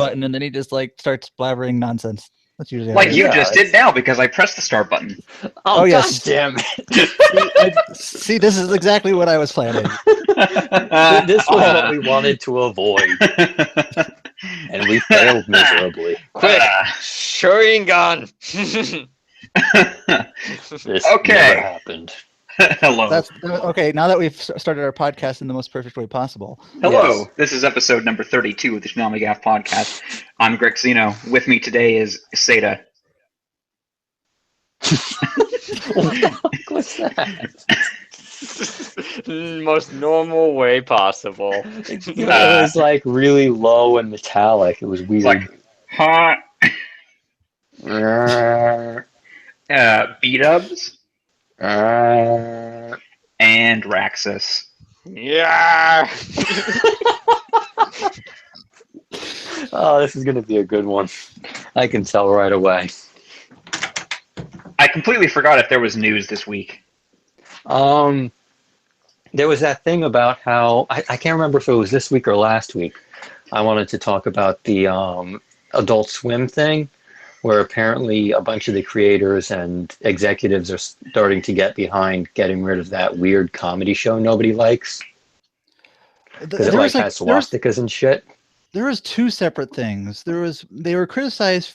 button, and then he just like starts blabbering nonsense. That's usually like you just did now because I pressed the start button. Oh yes. God damn it! See, this is exactly what I was planning. This was what we wanted to avoid, and we failed miserably. Quick, Sharingan. This Okay. never happened. Hello. That's okay. Now that we've started our podcast in the most perfect way possible. Hello. Yes. This is episode number 32 of the ToonamiGAF podcast. I'm Greg Zeno. With me today is Seda. What the fuck was that? Most normal way possible. It was like really low and metallic. It was weird. Like, huh? B-dubs and Raxus. Yeah. Oh, this is gonna be a good one. I can tell right away. I completely forgot if there was news this week. There was that thing about how I can't remember if it was this week or last week. I wanted to talk about the Adult Swim thing, where apparently a bunch of the creators and executives are starting to get behind getting rid of that weird comedy show nobody likes because it like has swastikas and shit. There was two separate things. They were criticized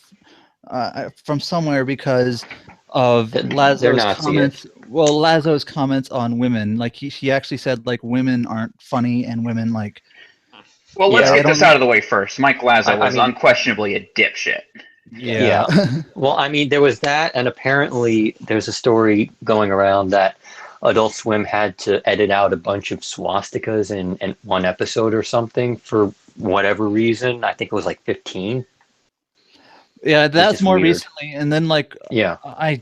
from somewhere because of Lazo's comments. Well, Lazo's comments on women, like he actually said, like women aren't funny and women like. Well, let's get this out of the way first. Mike Lazo was unquestionably a dipshit. Yeah. Well, I mean, there was that, and apparently there's a story going around that Adult Swim had to edit out a bunch of swastikas in one episode or something for whatever reason. I think it was like 15. Yeah, that's more weird. Recently, and then like I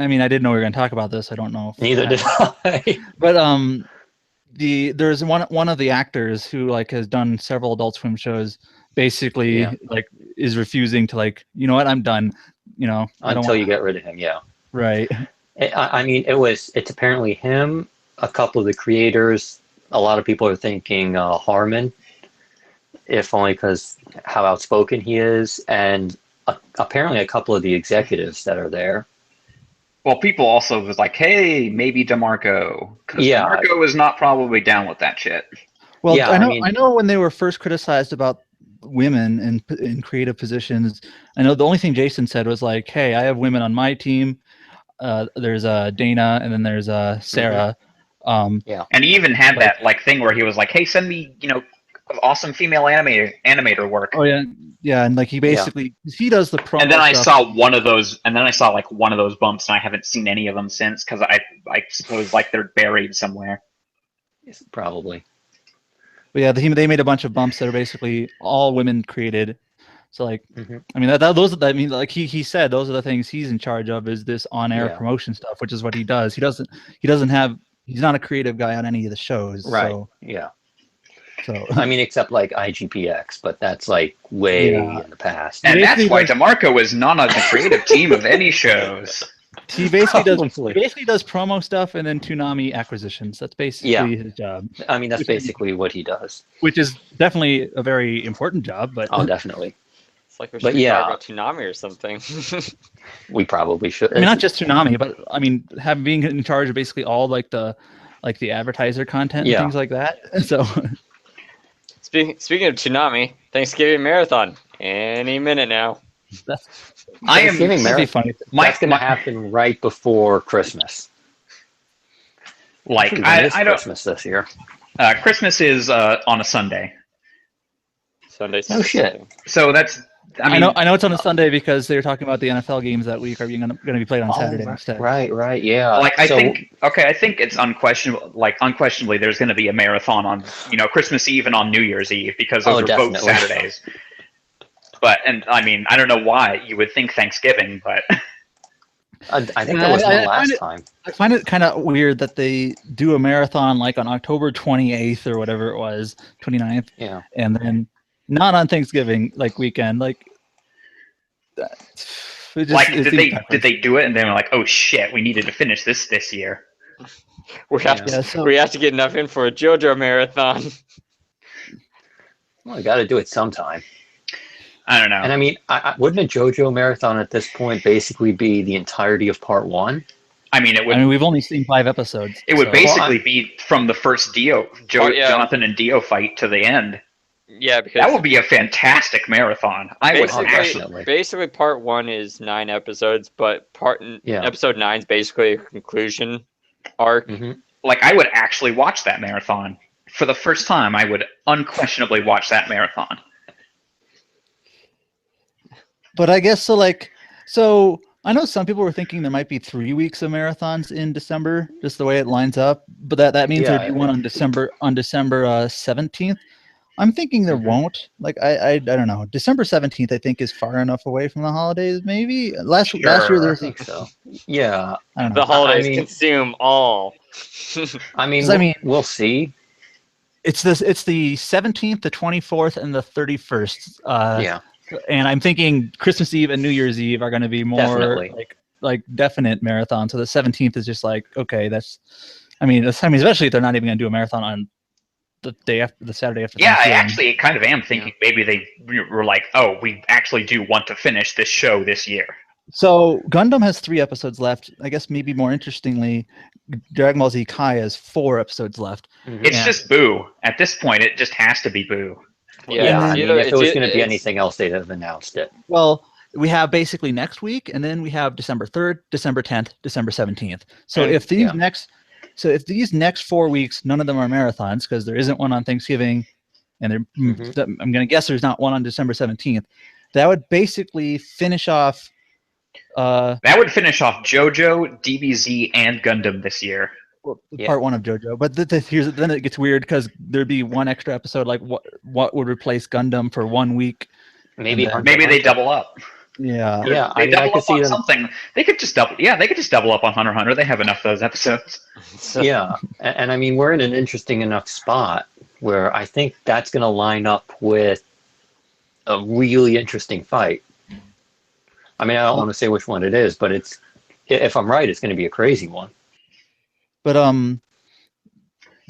mean, I didn't know we were going to talk about this. I don't know. Neither did I. But there's one of the actors who like has done several Adult Swim shows. Basically, like is refusing to like, you know what, I'm done. You know, until you get rid of him. Yeah. Right. I mean, it's apparently him, a couple of the creators. A lot of people are thinking Harmon, if only because how outspoken he is, and apparently a couple of the executives that are there. Well, people also was like, hey, maybe DeMarco. Because DeMarco was not probably down with that shit. Well, yeah, I know when they were first criticized about women in creative positions, I know the only thing Jason said was like, hey, I have women on my team. There's Dana, and then there's Sarah. And he even had that like thing where he was like, hey, send me, awesome female animator work. Oh yeah, and like he basically he does the promo. And then I saw one of those, one of those bumps, and I haven't seen any of them since because I suppose like they're buried somewhere. Yes, probably. But yeah, they made a bunch of bumps that are basically all women created. So like, I mean like he said those are the things he's in charge of is this on-air promotion stuff, which is what he does. He's not a creative guy on any of the shows. Right. So. Yeah. So I mean, except like IGPX, but that's like way in the past. And that's why DeMarco is not on the creative team of any shows. He basically does promo stuff and then Toonami acquisitions. That's basically his job. I mean, that's basically what he does. Which is definitely a very important job, but definitely. It's like we should talk about Toonami or something. We probably should. I mean, not just Toonami, but I mean, being in charge of basically all like the advertiser content and things like that. So. Speaking of Toonami, Thanksgiving Marathon any minute now. Thanksgiving Marathon. That's going to happen right before Christmas. Like I don't Christmas this year. Christmas is on a Sunday. Sunday. Oh shit! So that's. I know it's on a Sunday because they were talking about the NFL games that week are going to be played on Saturday instead. Right, yeah. Like I think it's unquestionably there's going to be a marathon on Christmas Eve and on New Year's Eve because those are both Saturdays. But I mean I don't know why you would think Thanksgiving, but I think there was one last time. I find it kind of weird that they do a marathon like on October 28th or whatever it was, 29th. Yeah, and then. Not on Thanksgiving weekend, did they do it and they were like, oh shit, we needed to finish this year. We have to get enough in for a JoJo marathon. Well, I got to do it sometime. I don't know. And I mean, wouldn't a JoJo marathon at this point basically be the entirety of part 1? I mean, it would. I mean, we've only seen 5 episodes. It would basically be from the first Jonathan and Dio fight to the end. Yeah, because that would be a fantastic marathon. Basically, part 1 is 9 episodes, but episode 9 is basically a conclusion arc. Mm-hmm. Like, I would actually watch that marathon. For the first time, I would unquestionably watch that marathon. But I guess so I know some people were thinking there might be 3 weeks of marathons in December, just the way it lines up. But that means there'd be one on December 17th. I'm thinking there won't. Like I don't know. December 17th I think is far enough away from the holidays. Maybe last year there was I think so. Yeah, I don't know. The holidays consume all. I mean, we'll see. It's the 17th, the 24th, and the 31st. Yeah. And I'm thinking Christmas Eve and New Year's Eve are going to be more like definite marathon. So the 17th is just like, okay, I mean, especially if they're not even going to do a marathon on the Saturday after. Yeah, I actually kind of am thinking maybe they were like, oh, we actually do want to finish this show this year. So Gundam has 3 episodes left. I guess maybe more interestingly, Dragon Ball Z Kai has 4 episodes left. Mm-hmm. It's just Boo. At this point, it just has to be Boo. Yeah, I mean, if it was going to be anything else, they'd have announced it. Well, we have basically next week, and then we have December 3rd, December 10th, December 17th. So if these next 4 weeks, none of them are marathons because there isn't one on Thanksgiving, and I'm going to guess there's not one on December 17th. That would basically finish off. That would finish off JoJo, DBZ, and Gundam this year. Part 1 of JoJo, but then it gets weird because there'd be one extra episode. Like what would replace Gundam for 1 week? Maybe they double up. Yeah. Yeah. They double up on something. They could just double. Yeah, they could just double up on Hunter x Hunter. They have enough of those episodes. Yeah, and I mean, we're in an interesting enough spot where I think that's going to line up with a really interesting fight. I mean, I don't want to say which one it is, but if I'm right, it's going to be a crazy one. But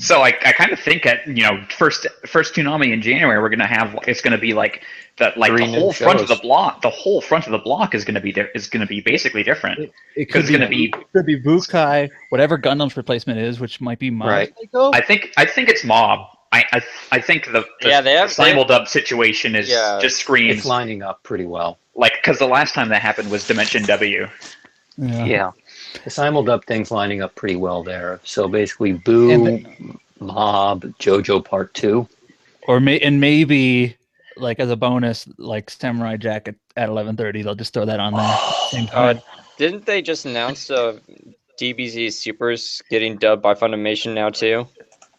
So I kind of think at first Toonami in January we're gonna have it's gonna be like the whole front of the block. The whole front of the block is gonna be basically different. It could be Bukai, whatever Gundam's replacement is, which might be Mob. Right. I think it's Mob. I think the simuldub situation is just screams. It's lining up pretty well. Like because the last time that happened was Dimension W. Yeah. The simuldub thing's lining up pretty well there. So basically, Boo, Mob, JoJo Part 2. And maybe, like, as a bonus, like Samurai Jack at 11:30, they'll just throw that on there. Same time. Didn't they just announce DBZ Supers getting dubbed by Funimation now, too?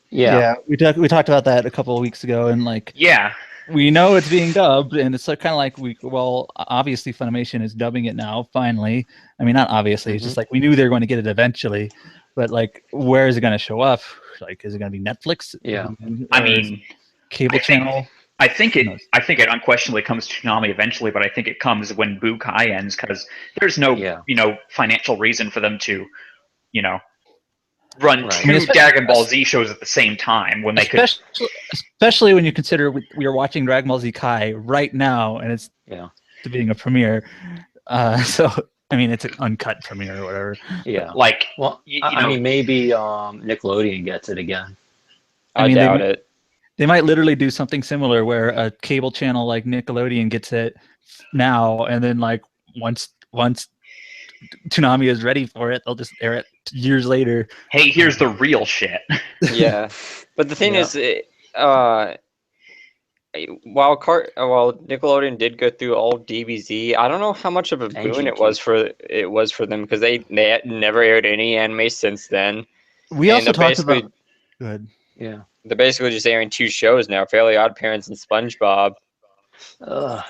Yeah. We talked about that a couple of weeks ago, and, like... Yeah. We know it's being dubbed, and it's kind of like obviously Funimation is dubbing it now, finally. I mean, not obviously, it's just like we knew they were going to get it eventually, but like, where is it going to show up? Like, is it going to be Netflix? Yeah. I mean, cable channel? I think it unquestionably comes to Toonami eventually, but I think it comes when Bukai ends because there's no, financial reason for them to, run two Dragon Ball Z shows at the same time when they especially when you consider we are watching Dragon Ball Z Kai right now, and it's being a premiere. So I mean, it's an uncut premiere or whatever. Yeah. Like, I mean, maybe Nickelodeon gets it again. I doubt it. They might literally do something similar where a cable channel like Nickelodeon gets it now, and then like once Toonami is ready for it, they'll just air it years later. Hey, here's the real shit. Yeah, but the thing is, while Nickelodeon did go through all DBZ, I don't know how much of a boon it was for them because they never aired any anime since then. We also talked about. Good. Yeah. They're basically just airing 2 shows now: Fairly Odd Parents and SpongeBob. I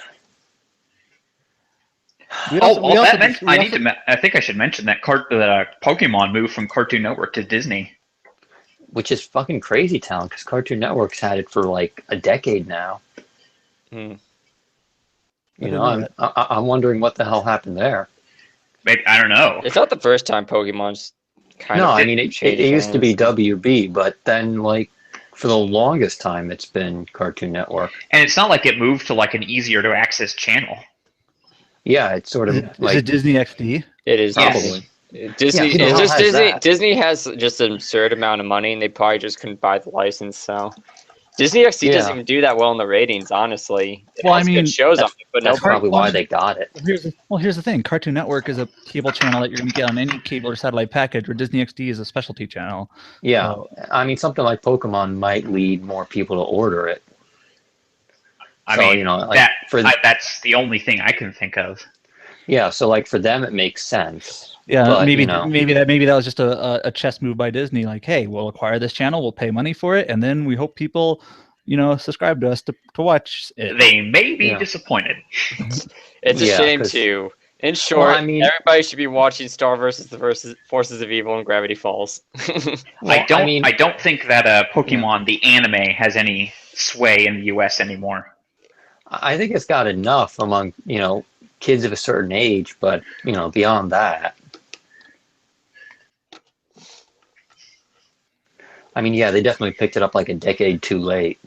think I should mention that Pokemon moved from Cartoon Network to Disney, which is fucking crazy town because Cartoon Network's had it for like a decade now. I'm wondering what the hell happened there. I don't know. It's not the first time Pokemon's I mean, it used to be WB, but then like for the longest time, it's been Cartoon Network. And it's not like it moved to like an easier to access channel. Yeah, it's sort of is it Disney XD? It is probably. Disney. Yeah, It's just Disney. that? Disney has just an absurd amount of money, and they probably just couldn't buy the license. So Disney XD doesn't even do that well in the ratings, honestly. It has good shows on it, but that's probably why they got it. Here's the thing: Cartoon Network is a cable channel that you're going to get on any cable or satellite package, where Disney XD is a specialty channel. Yeah, so, I mean, something like Pokemon might lead more people to order it. I mean, you know, like that's the only thing I can think of. Yeah, so like for them, it makes sense. Yeah, but, maybe you know, maybe that was just a chess move by Disney. Like, hey, we'll acquire this channel, we'll pay money for it, and then we hope people, you know, subscribe to us to watch it. They may be disappointed. It's a shame too. In short, well, I mean, everybody should be watching Star versus the Forces of Evil and Gravity Falls. I don't think that Pokemon the anime has any sway in the U.S. anymore. I think it's got enough among, you know, kids of a certain age, but, you know, beyond that. I mean, yeah, they definitely picked it up like a decade too late.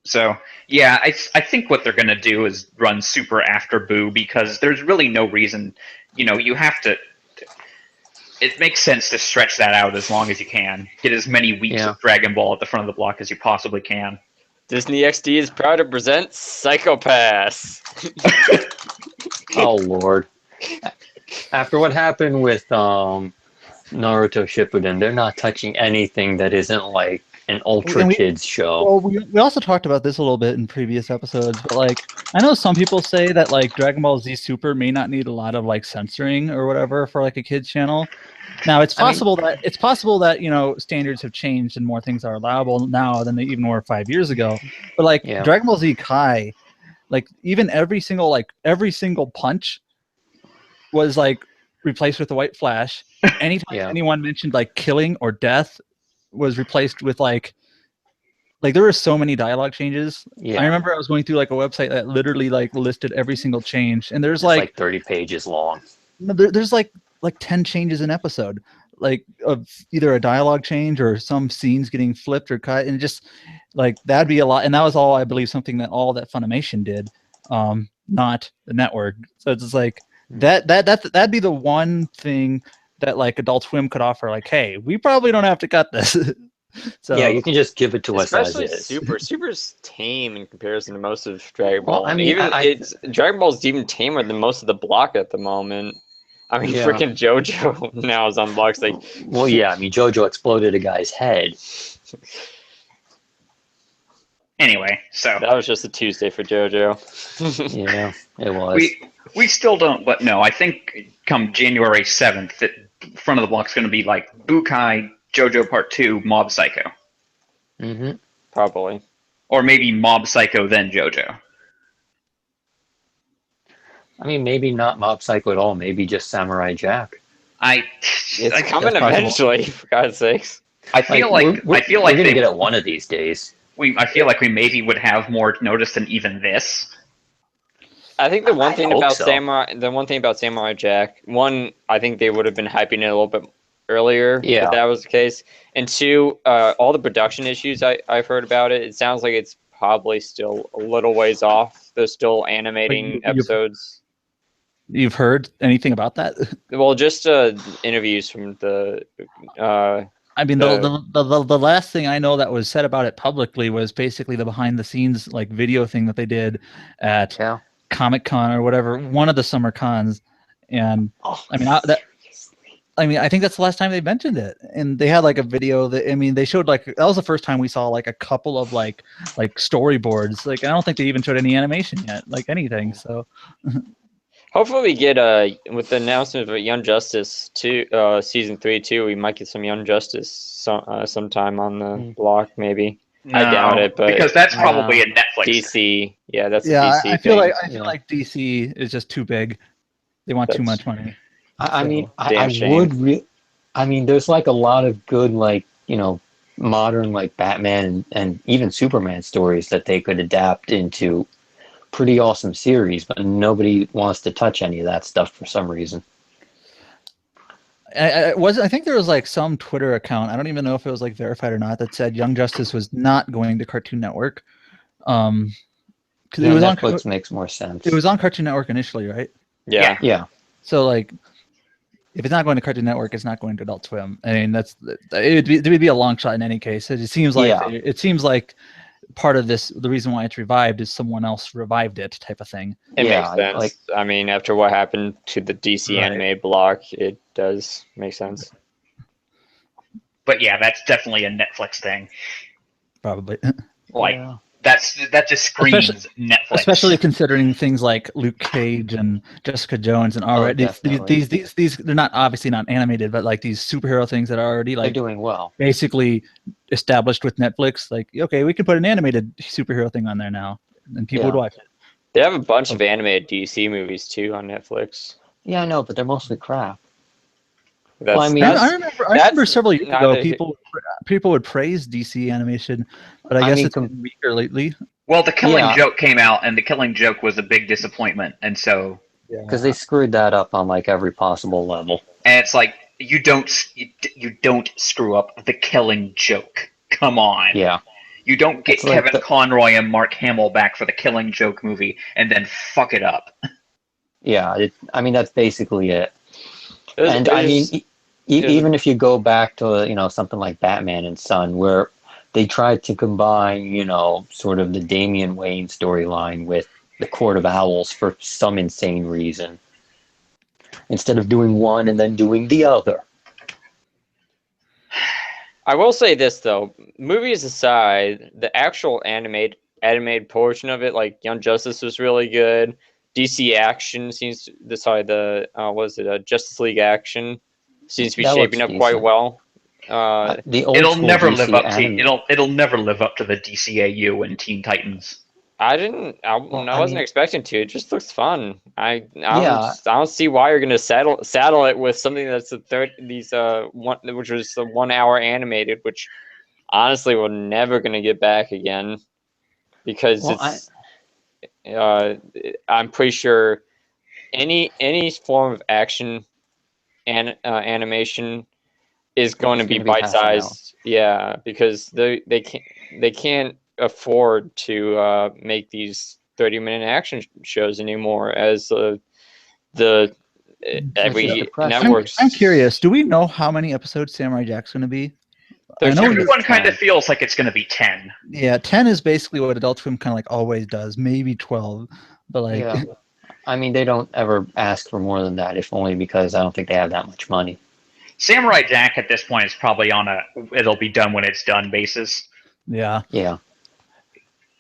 So, yeah, I think what they're going to do is run Super after Boo, because there's really no reason, you know, you have to, it makes sense to stretch that out as long as you can. Get as many weeks of Dragon Ball at the front of the block as you possibly can. Disney XD is proud to present Psycho Pass. Oh, Lord. After what happened with Naruto Shippuden, they're not touching anything that isn't like an Ultra Kids show. Well, we also talked about this a little bit in previous episodes, but like I know some people say that like Dragon Ball Z Super may not need a lot of like censoring or whatever for like a kids channel. Now it's possible that you know standards have changed and more things are allowable now than they even were 5 years ago. But like Dragon Ball Z Kai, like even every single punch was like replaced with a white flash. Anytime anyone mentioned like killing or death was replaced with like there were so many dialogue changes. I remember I was going through like a website that literally like listed every single change, and there's like 30 pages long. There's like 10 changes an episode, like of either a dialogue change or some scenes getting flipped or cut, and just like that'd be a lot. And that was all, I believe, something that Funimation did, not the network. So it's just like that'd be the one thing that like Adult Swim could offer, like, hey, we probably don't have to cut this. So yeah, you can just give it to us as is. Super's tame in comparison to most of Dragon Ball. Well, I mean, Dragon Ball's even tamer than most of the block at the moment. I mean, freaking JoJo now is on blocks. Like, well, yeah, I mean, JoJo exploded a guy's head. Anyway, so that was just a Tuesday for JoJo. Yeah, it was. We still don't, but no, I think come January 7th, that front of the block's going to be like Bukai, JoJo Part 2, Mob Psycho. Mm-hmm. Probably. Or maybe Mob Psycho, then JoJo. I mean, maybe not Mob Psycho at all. Maybe just Samurai Jack. It's coming eventually, for God's sakes. I feel like we're going to get it one of these days. I feel like we maybe would have more notice than even this. I think the one thing about Samurai Jack, one, I think they would have been hyping it a little bit earlier if that was the case. And two, all the production issues I've heard about it, it sounds like it's probably still a little ways off. They're still animating episodes. You've heard anything about that? Well, just interviews from the... I mean, the last thing I know that was said about it publicly was basically the behind-the-scenes like video thing that they did at Comic-Con or whatever, one of the summer cons. And I think that's the last time they mentioned it. And they had like a video that, I mean, they showed like, that was the first time we saw like a couple of like storyboards. Like, I don't think they even showed any animation yet, like anything. So hopefully we get with the announcement of Young Justice 2, season 3 too, we might get some Young Justice sometime on the block maybe. No, I doubt it, but because that's probably a Netflix. DC, that's a DC I feel like DC is just too big. They want too much money. I mean, I mean, there's like a lot of good, like, you know, modern like Batman and even Superman stories that they could adapt into pretty awesome series, but nobody wants to touch any of that stuff for some reason. I think there was like some Twitter account. I don't even know if it was like verified or not that said Young Justice was not going to Cartoon Network. Because it was Netflix makes more sense. It was on Cartoon Network initially, right? Yeah. So like, if it's not going to Cartoon Network, it's not going to Adult Swim. I mean, it would be a long shot in any case. It seems like part of this, the reason why it's revived is someone else revived it, type of thing. It makes sense. I mean, after what happened to the DC animated block, it does make sense. But yeah, that's definitely a Netflix thing. Probably. That just screams Netflix. Especially considering things like Luke Cage and Jessica Jones and already these they're not obviously not animated, but like these superhero things that are already like they're doing well. Basically established with Netflix. Like, okay, we can put an animated superhero thing on there now, and people would watch it. They have a bunch of animated DC movies too on Netflix. Yeah, I know, but they're mostly crap. I remember several years ago people would praise DC animation, but I guess it's been weaker lately. Well, The Killing Joke came out, and The Killing Joke was a big disappointment, and so because they screwed that up on like every possible level. And it's like you don't screw up The Killing Joke. Come on. Yeah. You don't get Kevin Conroy and Mark Hamill back for The Killing Joke movie and then fuck it up. Yeah, I mean that's basically it. And I mean, even if you go back to something like Batman and Son, where they tried to combine sort of the Damian Wayne storyline with the Court of Owls for some insane reason, instead of doing one and then doing the other. I will say this though, movies aside, the actual animated portion of it, like Young Justice, was really good. DC Action Justice League Action seems to be shaping up quite well. It'll never live up to the DCAU and Teen Titans. I wasn't expecting to. It just looks fun. I don't see why you're gonna saddle it with something that's which was the 1 hour animated, which honestly we're never gonna get back again, because I'm pretty sure any form of action and animation is going to be bite-sized. Yeah, because they can't afford to make these 30-minute action shows anymore, as every networks. I'm curious. Do we know how many episodes Samurai Jack's going to be? Everyone kind of feels like it's going to be 10. Yeah, 10 is basically what Adult Swim kind of like always does. Maybe 12, but like. Yeah. I mean, they don't ever ask for more than that, if only because I don't think they have that much money. Samurai Jack at this point is probably on it'll be done when it's done basis. Yeah. Yeah.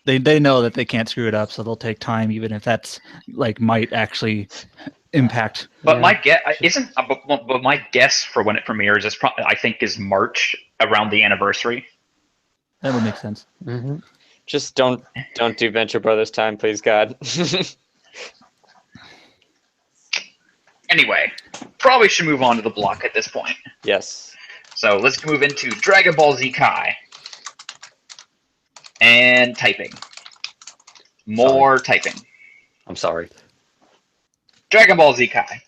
They know that they can't screw it up, so they'll take time, even if that's like might actually impact. But my guess for when it premieres is I think is March, around the anniversary. That would make sense. Mm-hmm. Just don't do Venture Brothers time, please, God. Anyway, probably should move on to the block at this point. Yes. So let's move into Dragon Ball Z Kai. And typing. More typing. I'm sorry. Dragon Ball Z Kai.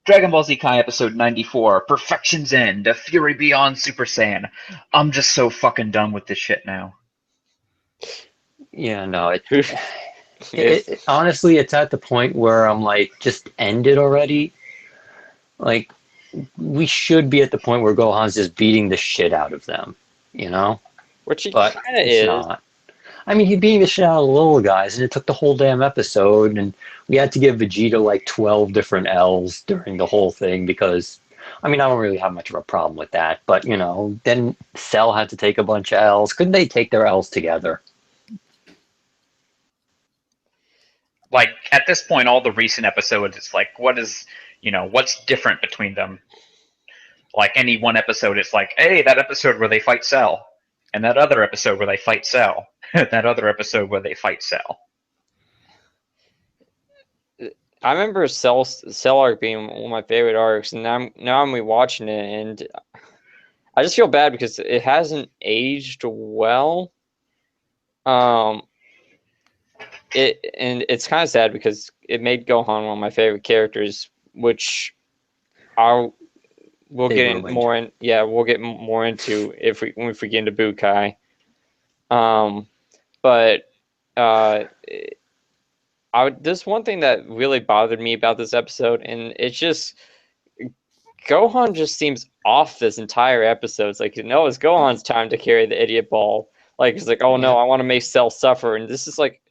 Dragon Ball Z Kai episode 94, Perfection's End, A Fury Beyond Super Saiyan. I'm just so fucking done with this shit now. Yeah, no, honestly, it's at the point where I'm like, just end it already. Like, we should be at the point where Gohan's just beating the shit out of them, Which he kind of is. Not. I mean, he's beating the shit out of the little guys, and it took the whole damn episode, and we had to give Vegeta like 12 different L's during the whole thing because, I mean, I don't really have much of a problem with that, but, then Cell had to take a bunch of L's. Couldn't they take their L's together? Like, at this point, all the recent episodes, it's like, what's different between them? Like, any one episode, it's like, hey, that episode where they fight Cell. And that other episode where they fight Cell. That other episode where they fight Cell. I remember Cell arc being one of my favorite arcs, and now I'm rewatching it, and I just feel bad because it hasn't aged well. It's kind of sad because it made Gohan one of my favorite characters, which we'll get more into when we get into Bukai. But there's one thing that really bothered me about this episode, and it's just Gohan just seems off this entire episode. It's like, no, it's Gohan's time to carry the idiot ball. Like, it's like, oh no, I want to make Cell suffer, and this is like,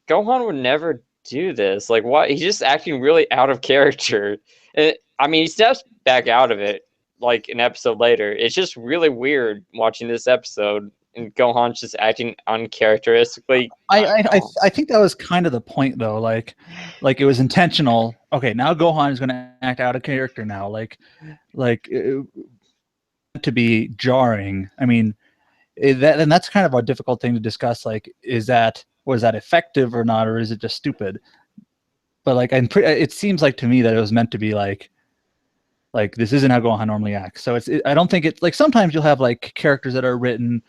Gohan would never do this. Like, what? He's just acting really out of character. And, I mean, he steps back out of it like an episode later. It's just really weird watching this episode and Gohan's just acting uncharacteristically. I think that was kind of the point, though. Like it was intentional. Okay, now Gohan is going to act out of character now. To be jarring. I mean, that's kind of a difficult thing to discuss. Like, was that effective or not, or is it just stupid? But like, it seems like to me that it was meant to be like this isn't how Gohan normally acts. So I don't think it's like, sometimes you'll have like characters that are written,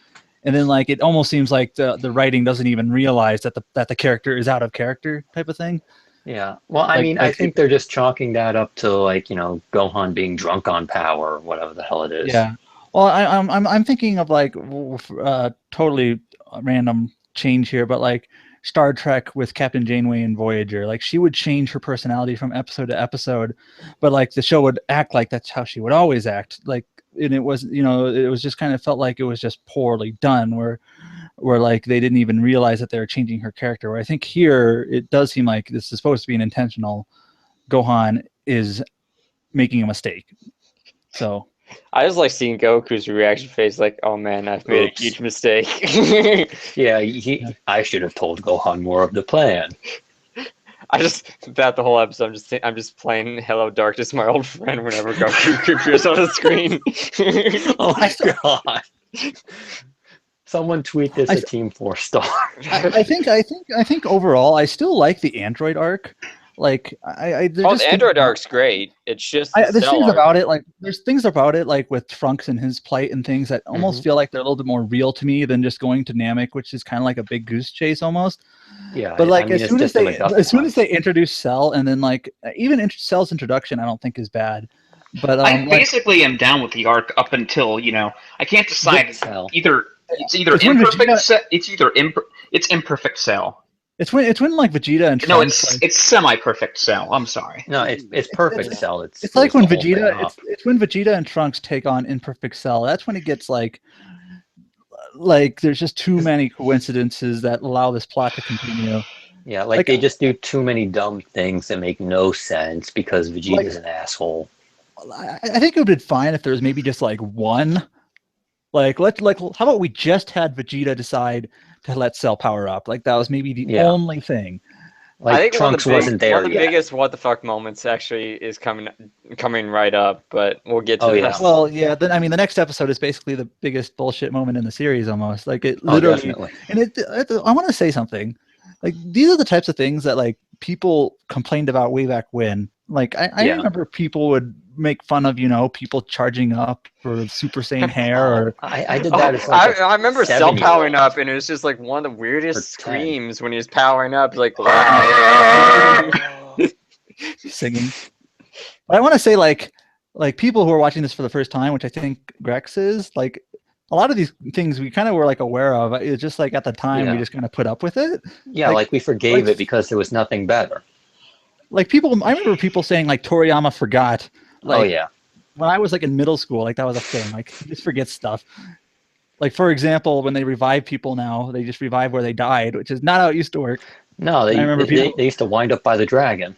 and then like it almost seems like the writing doesn't even realize that the character is out of character type of thing. Yeah. Well, I mean, I think they're just chalking that up to like, Gohan being drunk on power or whatever the hell it is. Yeah. Well, I'm thinking of like totally random change here, but like Star Trek with Captain Janeway and Voyager, like she would change her personality from episode to episode, but like the show would act like that's how she would always act. Like, and it was, it was just kind of felt like it was just poorly done, where like they didn't even realize that they were changing her character. Where I think here it does seem like this is supposed to be an intentional. Gohan is making a mistake, so. I just like seeing Goku's reaction face, like, "Oh man, I've made a huge mistake." Yeah, I should have told Gohan more of the plan. Throughout the whole episode, I'm just playing "Hello Darkness, my old friend" whenever Goku appears on the screen. Oh my god! Someone tweet this at Team 4-Star. I think overall, I still like the Android arc. Like the Android arc's great. It's just there's things about it, like with Trunks and his plight and things that almost feel like they're a little bit more real to me than just going to Namek, which is kind of like a big goose chase almost. Yeah, but like as soon as they introduce Cell, and then like even Cell's introduction, I don't think is bad. But I basically am down with the arc up until I can't decide. It's either imperfect Cell. It's when like Vegeta and Trunks, no, it's semi-perfect Cell. I'm sorry. No, it's perfect Cell. It's like when Vegeta. It's when Vegeta and Trunks take on imperfect Cell. That's when it gets like there's just too many coincidences that allow this plot to continue. Yeah, like they just do too many dumb things that make no sense because Vegeta's an asshole. I think it would be fine if there was maybe just like one. How about we just had Vegeta decide to let Cell power up? Like that was maybe the only thing. Like I think Trunks wasn't there. One of the biggest what the fuck moments actually is coming right up, but we'll get to that. Well, yeah. Then I mean, the next episode is basically the biggest bullshit moment in the series, almost. Like it literally. Definitely. And I want to say something. Like these are the types of things that like people complained about way back when. Like I remember people would make fun of people charging up for Super Saiyan hair. Or I did that. I remember Cell powering up, and it was just like one of the weirdest screams when he was powering up, like singing. But I want to say like people who are watching this for the first time, which I think Grex is, like a lot of these things we kind of were like aware of. It's just like at the time we just kind of put up with it. Yeah, like we forgave it because there was nothing better. Like I remember people saying like Toriyama forgot. Like, when I was like in middle school, like that was a thing. Like he just forgets stuff. Like for example, when they revive people now, they just revive where they died, which is not how it used to work. No, they used to wind up by the dragon.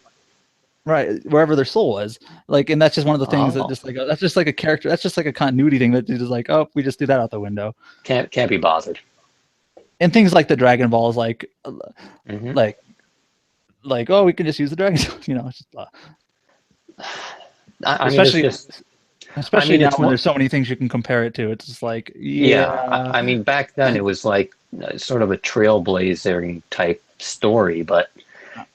Right, wherever their soul was. Like, and that's just one of the things that just like that's just like a character. That's just like a continuity thing that is like, oh, we just do that out the window. Can't be bothered. And things like the Dragon Balls, like oh, we can just use the Dragon Balls, it's just especially now when there's so many things you can compare it to. It's just like I mean, back then it was like sort of a trailblazing type story, but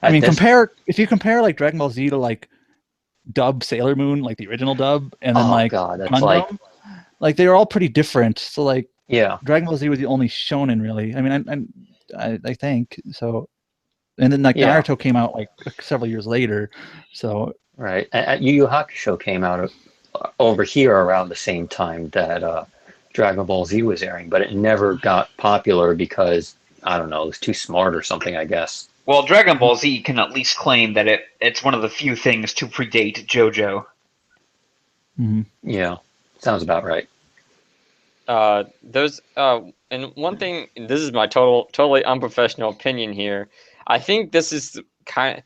I mean, if you compare like Dragon Ball Z to like dub Sailor Moon, like the original dub, and then Gundam, like they're all pretty different. So like Dragon Ball Z was the only shonen really. I mean, I think so. And then like Naruto came out like several years later, so Right. Yu Yu Hakusho came out over here around the same time that Dragon Ball Z was airing, but it never got popular because, I don't know, it was too smart or something, I guess. Well, Dragon Ball Z can at least claim that it's one of the few things to predate JoJo. Mm-hmm. Yeah, sounds about right. And one thing, this is my totally unprofessional opinion here. I think this is kind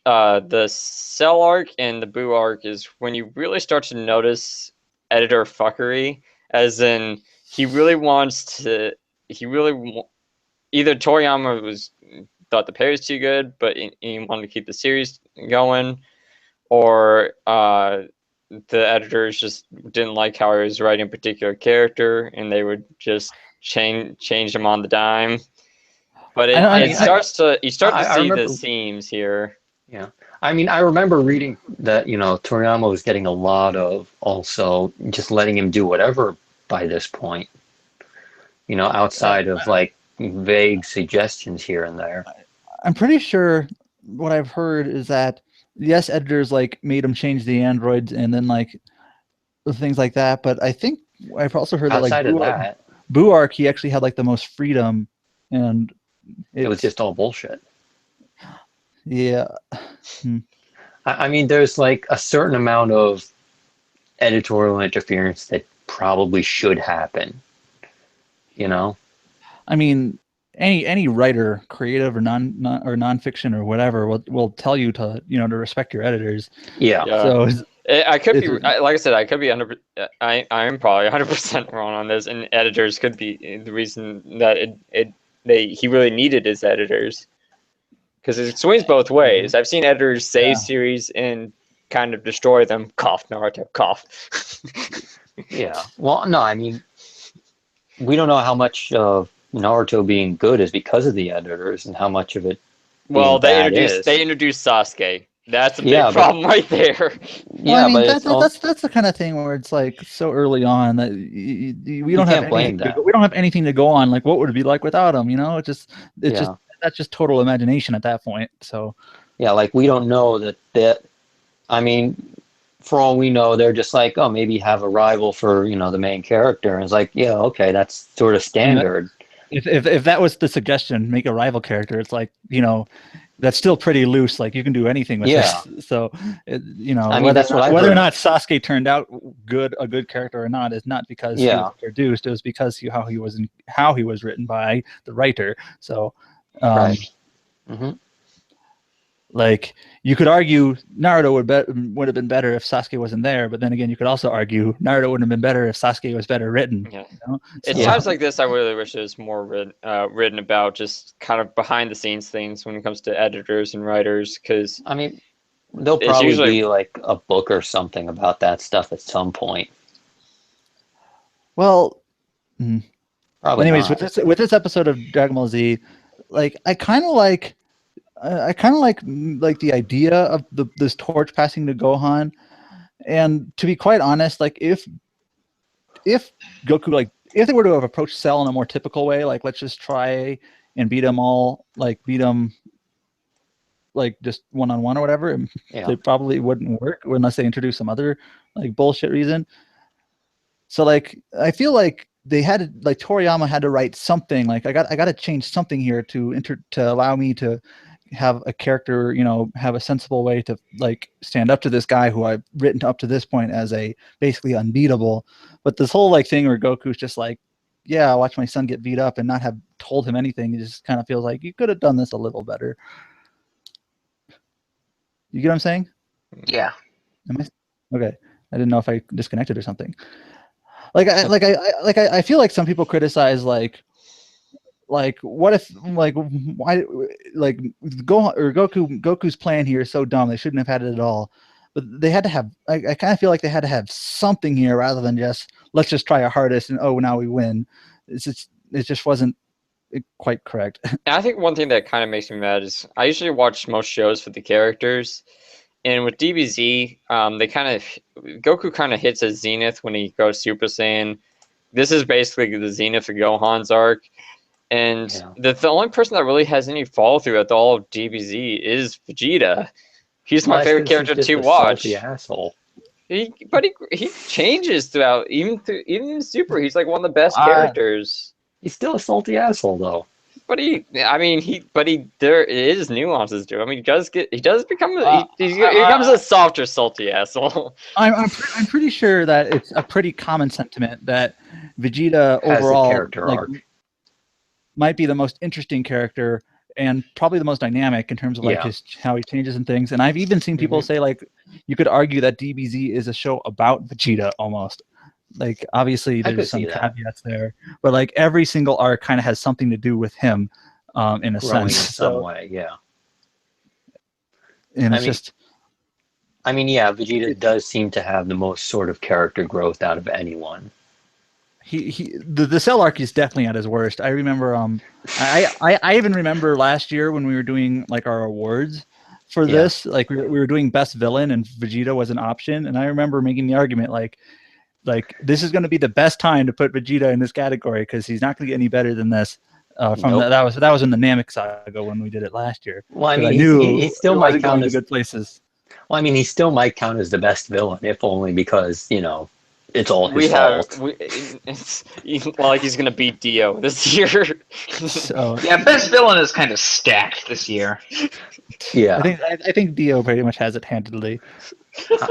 of the Cell arc and the Boo arc is when you really start to notice editor fuckery, as in he really either Toriyama thought the pair was too good, but he wanted to keep the series going, or the editors just didn't like how he was writing a particular character, and they would just change him on the dime. But you start to see the seams here. Yeah, I mean, I remember reading that Toriyama was getting a lot of also just letting him do whatever by this point. Outside of like vague suggestions here and there. I'm pretty sure what I've heard is that yes, editors like made him change the androids and then like things like that. But I think I've also heard outside that like Boo arc, he actually had like the most freedom, and it was just all bullshit. Yeah. I mean, there's like a certain amount of editorial interference that probably should happen. I mean, any writer, creative or nonfiction or whatever, will tell you to to respect your editors. Yeah. So I could be, like I said, I could be I am probably 100% wrong on this, and editors could be the reason that he really needed his editors, because it swings both ways. I've seen editors save series and kind of destroy them. Cough, Naruto, cough. Yeah. Well, no, I mean, we don't know how much of Naruto being good is because of the editors, and how much of it. Well, they introduced Sasuke. That's a big problem right there. Well, I mean, that's the kind of thing where it's like so early on that we don't have anything. We don't have anything to go on. Like, what would it be like without him? It's just that's just total imagination at that point. So yeah, like we don't know that. I mean, for all we know, they're just like, oh, maybe have a rival for the main character, and it's like, yeah, okay, that's sort of standard. If that was the suggestion, make a rival character, it's like that's still pretty loose. Like you can do anything with this. So I mean, whether or not Sasuke turned out a good character or not is not because he was introduced. It was because how he was written by the writer. So right. Mm-hmm. Like you could argue Naruto would have been better if Sasuke wasn't there, but then again, you could also argue Naruto would have been better if Sasuke was better written. Yeah. It's times like this I really wish it was more written about, just kind of behind the scenes things when it comes to editors and writers. Because I mean, there'll probably be like a book or something about that stuff at some point. Well, probably. Anyways, not. with this episode of Dragon Ball Z, like I kind of like the idea of this torch passing to Gohan, and to be quite honest, like if Goku, like if they were to have approached Cell in a more typical way, like let's just try and beat them like just one-on-one or whatever, they probably wouldn't work unless they introduce some other like bullshit reason. So like I feel like Toriyama had to write something, like I got to change something here to allow me to have a character, have a sensible way to like stand up to this guy who I've written up to this point as a basically unbeatable. But this whole like thing where Goku's just like, yeah, I watch my son get beat up and not have told him anything. It just kind of feels like you could have done this a little better. You get what I'm saying? Yeah. Okay. I didn't know if I disconnected or something. I feel like some people criticize like what if like why like Goku's plan here is so dumb, they shouldn't have had it at all. But they had to have I kind of feel like they had to have something here rather than just let's just try our hardest and now we win. It just wasn't quite correct. I think one thing that kind of makes me mad is I usually watch most shows for the characters, and with DBZ, Goku kind of hits a zenith when he goes Super Saiyan. This is basically the zenith of Gohan's arc. And the only person that really has any follow through at all of DBZ is Vegeta. He's my favorite character to watch. Salty asshole. But he changes throughout, even in Super. He's like one of the best characters. He's still a salty asshole, though. But there is nuances to him. I mean, he does become he becomes a softer, salty asshole. I'm pretty sure that it's a pretty common sentiment that Vegeta overall might be the most interesting character and probably the most dynamic in terms of like how he changes and things. And I've even seen people say like you could argue that DBZ is a show about Vegeta almost. Like obviously there's some caveats there, but like every single arc kind of has something to do with him in a sense. In some way, yeah. And Vegeta does seem to have the most sort of character growth out of anyone. The Cell arc is definitely at his worst. I remember I even remember last year when we were doing like our awards for this, like we were doing best villain and Vegeta was an option, and I remember making the argument like this is going to be the best time to put Vegeta in this category because he's not going to get any better than this. That was in the Namek saga when we did it last year. Well, I mean, he still might count as good places. Well, I mean, he still might count as the best villain, if only because it's all his fault. It's like he's going to beat Dio this year. So, yeah, best villain is kind of stacked this year. Yeah, I think Dio pretty much has it handedly.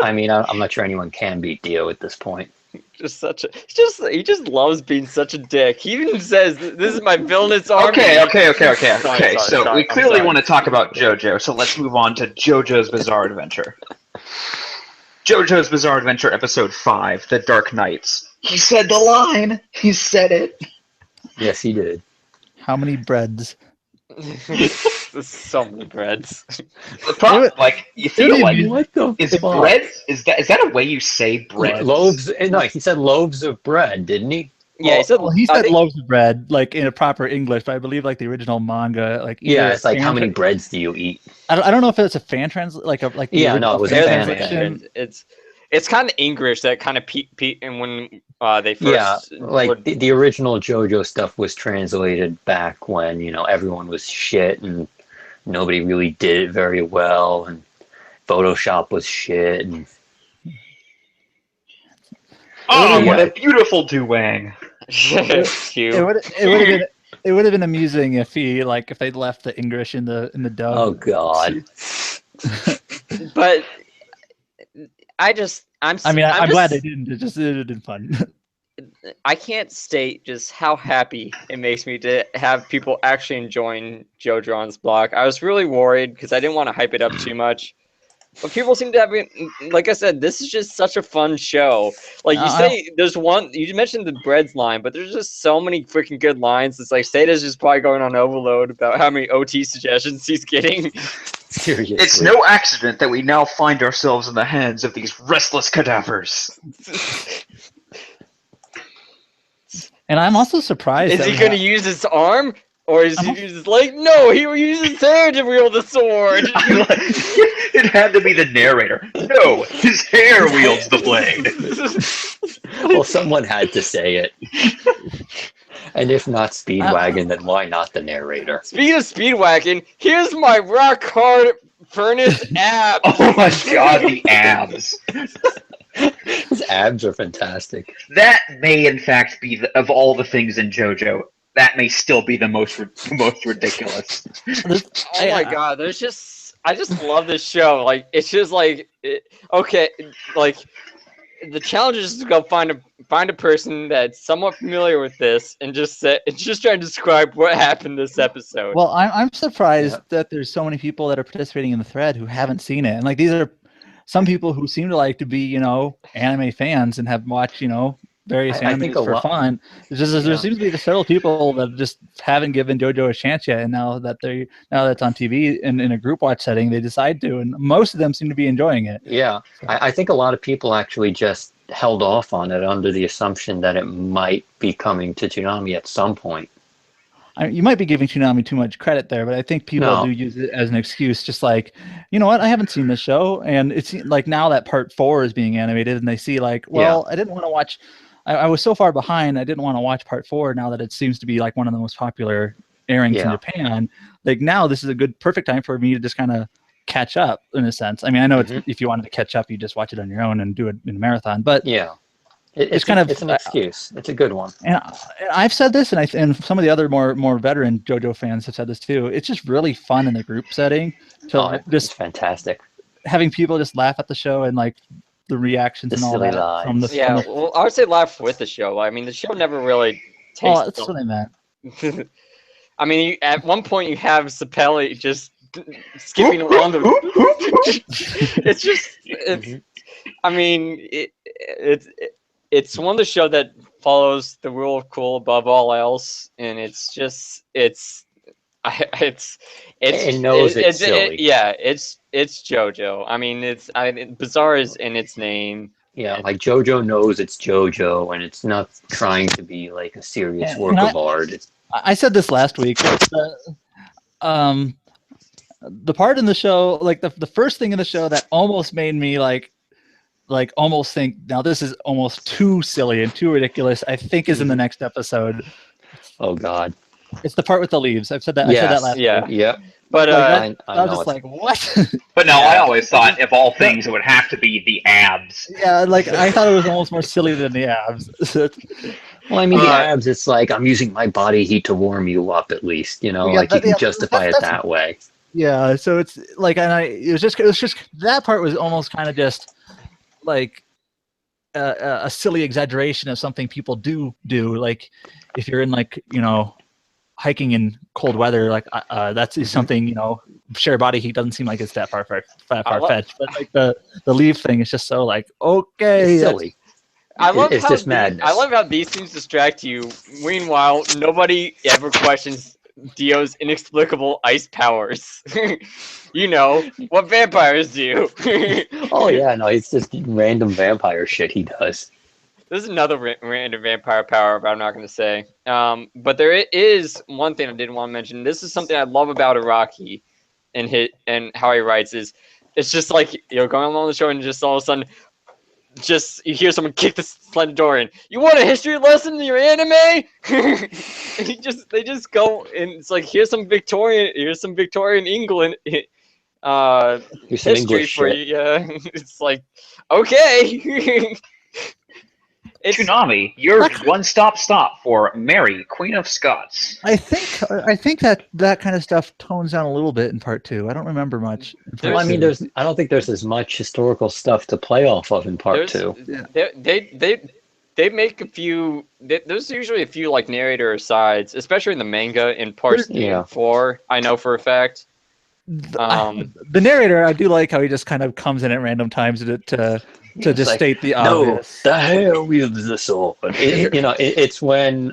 I mean, I'm not sure anyone can beat Dio at this point. He just loves being such a dick. He even says, "This is my villainous army." Okay. So we clearly want to talk about JoJo. So let's move on to JoJo's Bizarre Adventure. JoJo's Bizarre Adventure, Episode 5, The Dark Knights. He said the line. He said it. Yes, he did. How many breads? There's so many breads. The problem, you feel like what the is bread? Is that a way you say bread? Loaves? No, he said loaves of bread, didn't he? Yeah, he said loaves of bread, like in a proper English, but I believe like the original manga, like it's like how many breads do you eat? I don't know if it's a fan translation, it was a fan translation. It's kind of English that kind of and when they first the original JoJo stuff was translated back when everyone was shit and nobody really did it very well and Photoshop was shit and what a beautiful Duwang. It would have been amusing if if they'd left the English in the dub. Oh God. But I'm glad they didn't. It just would have been fun. I can't state just how happy it makes me to have people actually enjoying JoJo on this blog. I was really worried because I didn't want to hype it up too much. But people seem to have been, like I said, this is just such a fun show. Like you say, there's one, you mentioned the breads line, but there's just so many freaking good lines. It's like Seta's just probably going on overload about how many OT suggestions he's getting. Seriously. It's no accident that we now find ourselves in the hands of these restless cadavers. And I'm also surprised. Is he going to use his arm? Or is he just like, no, he will use his hair to wield the sword. It had to be the narrator. No, his hair wields the blade. Well, someone had to say it. And if not Speedwagon, then why not the narrator? Speaking of Speedwagon, here's my rock hard furnace abs. Oh my God, the abs. His abs are fantastic. That may, in fact, be of all the things in JoJo. That may still be the most ridiculous. Oh my God! I just love this show. Like it's just like the challenge is to go find a person that's somewhat familiar with this and just try to describe what happened this episode. Well, I'm surprised that there's so many people that are participating in the thread who haven't seen it, and like these are some people who seem to like to be anime fans and have watched various animes for fun. It's just there seems to be several people that just haven't given JoJo a chance yet, and now that it's on TV and in a group watch setting, they decide to, and most of them seem to be enjoying it. Yeah, I think a lot of people actually just held off on it under the assumption that it might be coming to Toonami at some point. You might be giving Toonami too much credit there, but I think people do use it as an excuse, just like, you know what, I haven't seen this show, and it's like now that part 4 is being animated, and they see like, well, I didn't want to watch. I was so far behind, I didn't want to watch part 4 now that it seems to be like one of the most popular airings in Japan. Like now this is a perfect time for me to just kind of catch up in a sense. I mean, I know if you wanted to catch up, you just watch it on your own and do it in a marathon. But yeah, it's an excuse. It's a good one. And I've said this, and some of the other more veteran JoJo fans have said this too. It's just really fun in a group setting it's fantastic. Having people just laugh at the show and like the reactions and all that from the well, I would say laugh with the show. I mean, the show never really takes. Oh, that's what I meant. I mean, at one point you have Sapelli just skipping along the. It's just. I mean, it's one of the show that follows the rule of cool above all else, and it's just it knows it's silly. It's JoJo. I mean, bizarre is in its name. Yeah, like JoJo knows it's JoJo, and it's not trying to be like a serious work of art. I said this last week. The part in the show, like the first thing in the show that almost made me like almost think, now this is almost too silly and too ridiculous, I think is in the next episode. Oh God. It's the part with the leaves. I said that last week. Yeah. But I was just like, what? But no, I always thought of all things it would have to be the abs. Yeah, like I thought it was almost more silly than the abs. Well, I mean, the abs, it's like, I'm using my body heat to warm you up at least, you know, you can justify it that way. Yeah, so it's like, and it was just that part was almost kind of just like a silly exaggeration of something people do. Like if you're in like, you know, hiking in cold weather, like that's something, you know, share body heat doesn't seem like it's that far-fetched, but like the leaf thing is just so like, okay, it's silly. It's just madness. I love how these things distract you. Meanwhile, nobody ever questions Dio's inexplicable ice powers. You know what vampires do. Oh yeah, no, it's just random vampire shit he does. This is another random vampire power, but I'm not going to say. But there is one thing I didn't want to mention. This is something I love about Araki and how he writes is it's just like, you know, going along the show and just all of a sudden, just you hear someone kick the sliding door in. You want a history lesson in your anime? And they just go and it's like here's some Victorian England history for you. Yeah, it's like okay. Toonami, your one-stop stop for Mary, Queen of Scots. I think that kind of stuff tones down a little bit in part 2. I don't remember much. Well, I mean, I don't think there's as much historical stuff to play off of in part 2. Yeah. They make a few. There's usually a few like narrator asides, especially in the manga in parts 3 and 4. I know for a fact. The narrator, I do like how he just kind of comes in at random times to just like, state the obvious. No, the hell wields the sword. It's when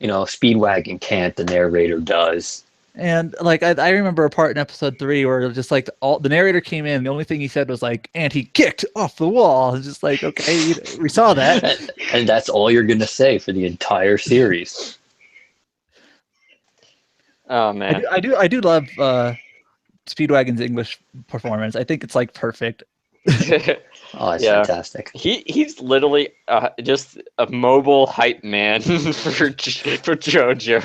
Speedwagon can't. The narrator does. And like I remember a part in episode 3 where just like the narrator came in. The only thing he said was like, "And he kicked off the wall." It's just like, okay, we saw that. And that's all you're gonna say for the entire series. Oh man, I do love Speedwagon's English performance. I think it's like perfect. Oh, it's fantastic. He's literally just a mobile hype man for JoJo.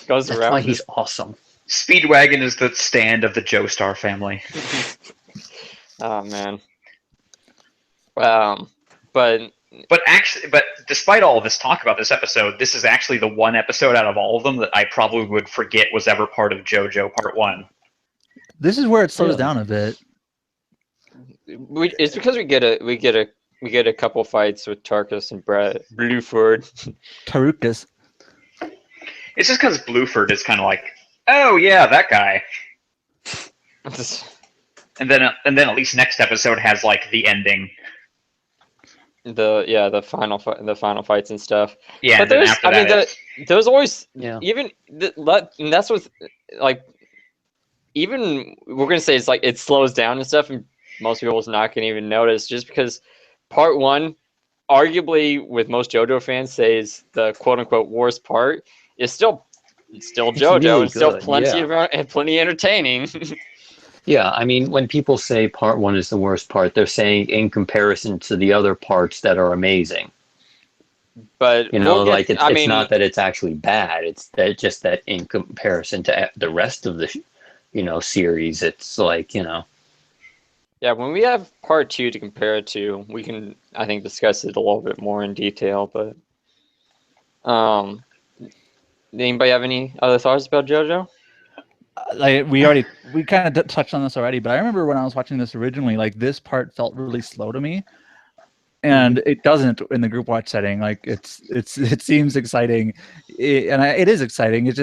Goes That's around. Why he's awesome. Speedwagon is the stand of the Joestar family. Oh man. But despite all of this talk about this episode, this is actually the one episode out of all of them that I probably would forget was ever part of JoJo Part 1. This is where it slows down a bit. It's because we get a couple fights with Tarkus and Blueford. Tarukas. It's just because Blueford is kind of like, oh yeah, that guy. and then at least next episode has like the ending. The final fights and stuff. Yeah, but there's always even and that's what like even we're gonna say it's like it slows down and stuff and. Most people's not going to even notice just because part 1, arguably with most JoJo fans, say is the quote-unquote worst part. It's still JoJo really and still plenty entertaining. Yeah, I mean, when people say part 1 is the worst part, they're saying in comparison to the other parts that are amazing. But it's not that it's actually bad. It's that in comparison to the rest of series. It's like, Yeah, when we have part 2 to compare it to, we can, I think, discuss it a little bit more in detail. But, anybody have any other thoughts about JoJo? Like we kind of touched on this already, but I remember when I was watching this originally, like this part felt really slow to me, and it doesn't in the group watch setting. Like it seems exciting, it is exciting. I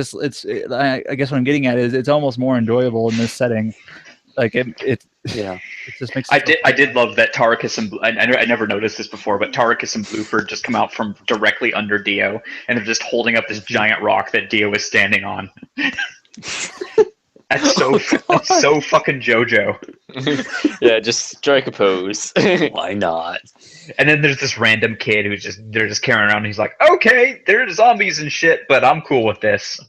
guess what I'm getting at is it's almost more enjoyable in this setting. Like it just makes. I did love that Tarkus and I never noticed this before, but Tarkus and Blooper just come out from directly under Dio, and they're just holding up this giant rock that Dio is standing on. That's so fucking JoJo. Yeah, just strike a pose. Why not? And then there's this random kid they're just carrying around. And he's like, okay, there's zombies and shit, but I'm cool with this.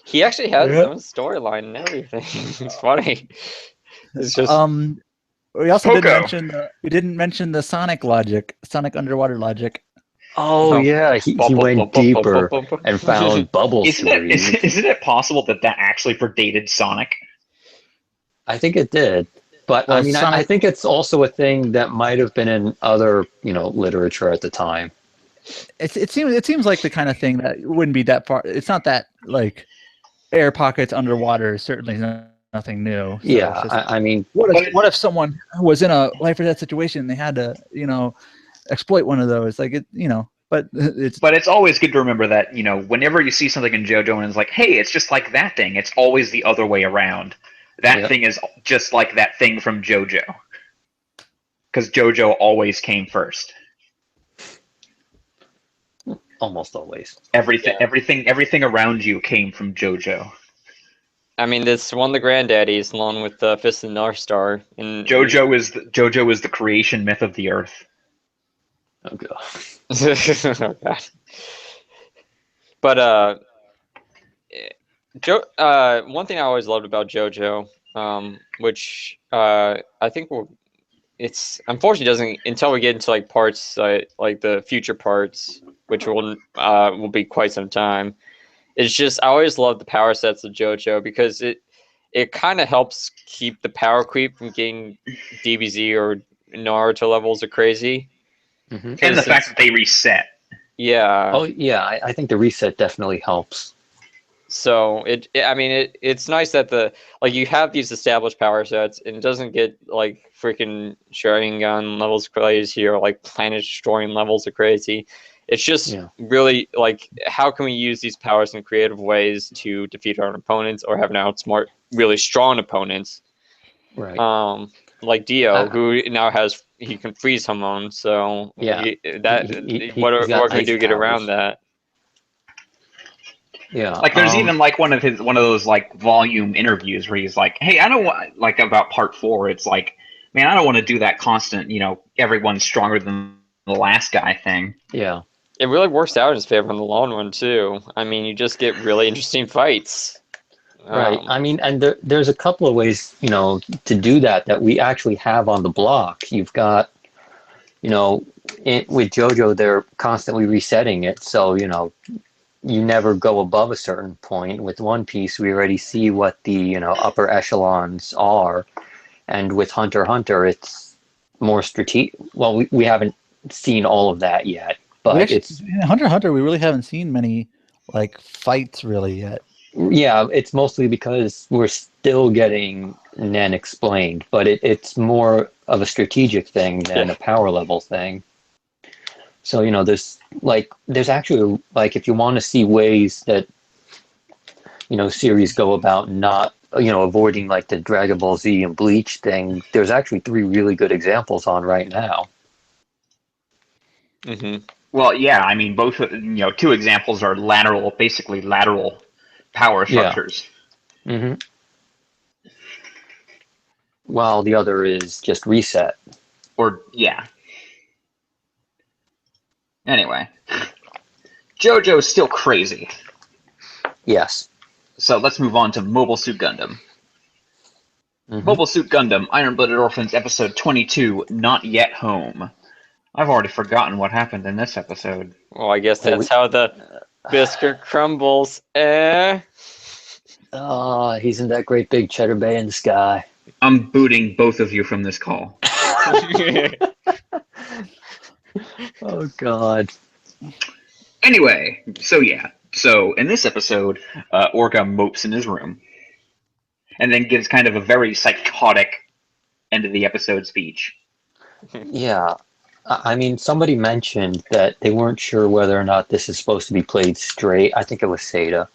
He actually has his own storyline and everything. It's funny. It's just we also didn't mention the Sonic underwater logic. Oh yeah, he went deeper and found bubble series. Isn't it possible that actually predated Sonic? I think it did, but I mean, I think it's also a thing that might have been in other literature at the time. It seems like the kind of thing that wouldn't be that far. It's not that like air pockets underwater. Certainly nothing new. So yeah, I mean, what if someone was in a life or death situation and they had to exploit one of those, like it, but it's always good to remember that whenever you see something in JoJo and it's like, hey, it's just like that thing, it's always the other way around. That thing is just like that thing from JoJo, because JoJo always came first. Almost always. Everything around you came from JoJo. I mean, this one of the granddaddies, along with Fist of the North Star. JoJo is the creation myth of the Earth. Oh god. Oh god. But one thing I always loved about JoJo, which I think it's unfortunately doesn't until we get into like parts like the future parts, which will be quite some time. It's just I always loved the power sets of JoJo because it kind of helps keep the power creep from getting DBZ or Naruto levels of crazy. Mm-hmm. And the fact that they reset. Yeah. Oh yeah, I think the reset definitely helps. So it's nice that you have these established power sets and it doesn't get like freaking Sharingan levels crazy or like planet destroying levels of crazy. It's just really like how can we use these powers in creative ways to defeat our opponents or have an outsmart really strong opponents. Right. Like Dio, who now he can freeze Hamon, so what can we do to get around that? Yeah, like there's even like one of those like volume interviews where he's like, "Hey, I don't want like about part 4. It's like, man, I don't want to do that constant, everyone's stronger than the last guy thing." Yeah, it really works out in his favor in the long run too. I mean, you just get really interesting fights. Right. I mean, and there's a couple of ways, to do that we actually have on the block. You've got, with JoJo, they're constantly resetting it, so you never go above a certain point. With One Piece, we already see what the upper echelons are, and with Hunter x Hunter, it's more strategic. Well, we haven't seen all of that yet, but it's Hunter x Hunter. We really haven't seen many like fights really yet. Yeah, it's mostly because we're still getting Nen explained, but it's more of a strategic thing than a power level thing. So, there's actually, like, if you want to see ways that, series go about not, avoiding, like, the Dragon Ball Z and Bleach thing, there's actually 3 really good examples on right now. Mm-hmm. Well, yeah, I mean, both, 2 examples are basically lateral power structures. Yeah. Mm-hmm. While the other is just reset. Anyway, JoJo is still crazy. Yes. So let's move on to Mobile Suit Gundam. Mm-hmm. Mobile Suit Gundam, Iron Blooded Orphans, episode 22, Not Yet Home. I've already forgotten what happened in this episode. Well, I guess that's how the biscuit crumbles. He's in that great big Cheddar Bay in the sky. I'm booting both of you from this call. Oh, God. Anyway, so in this episode, Orga mopes in his room and then gives kind of a very psychotic end of the episode speech. Yeah. I mean, somebody mentioned that they weren't sure whether or not this is supposed to be played straight. I think it was Seda.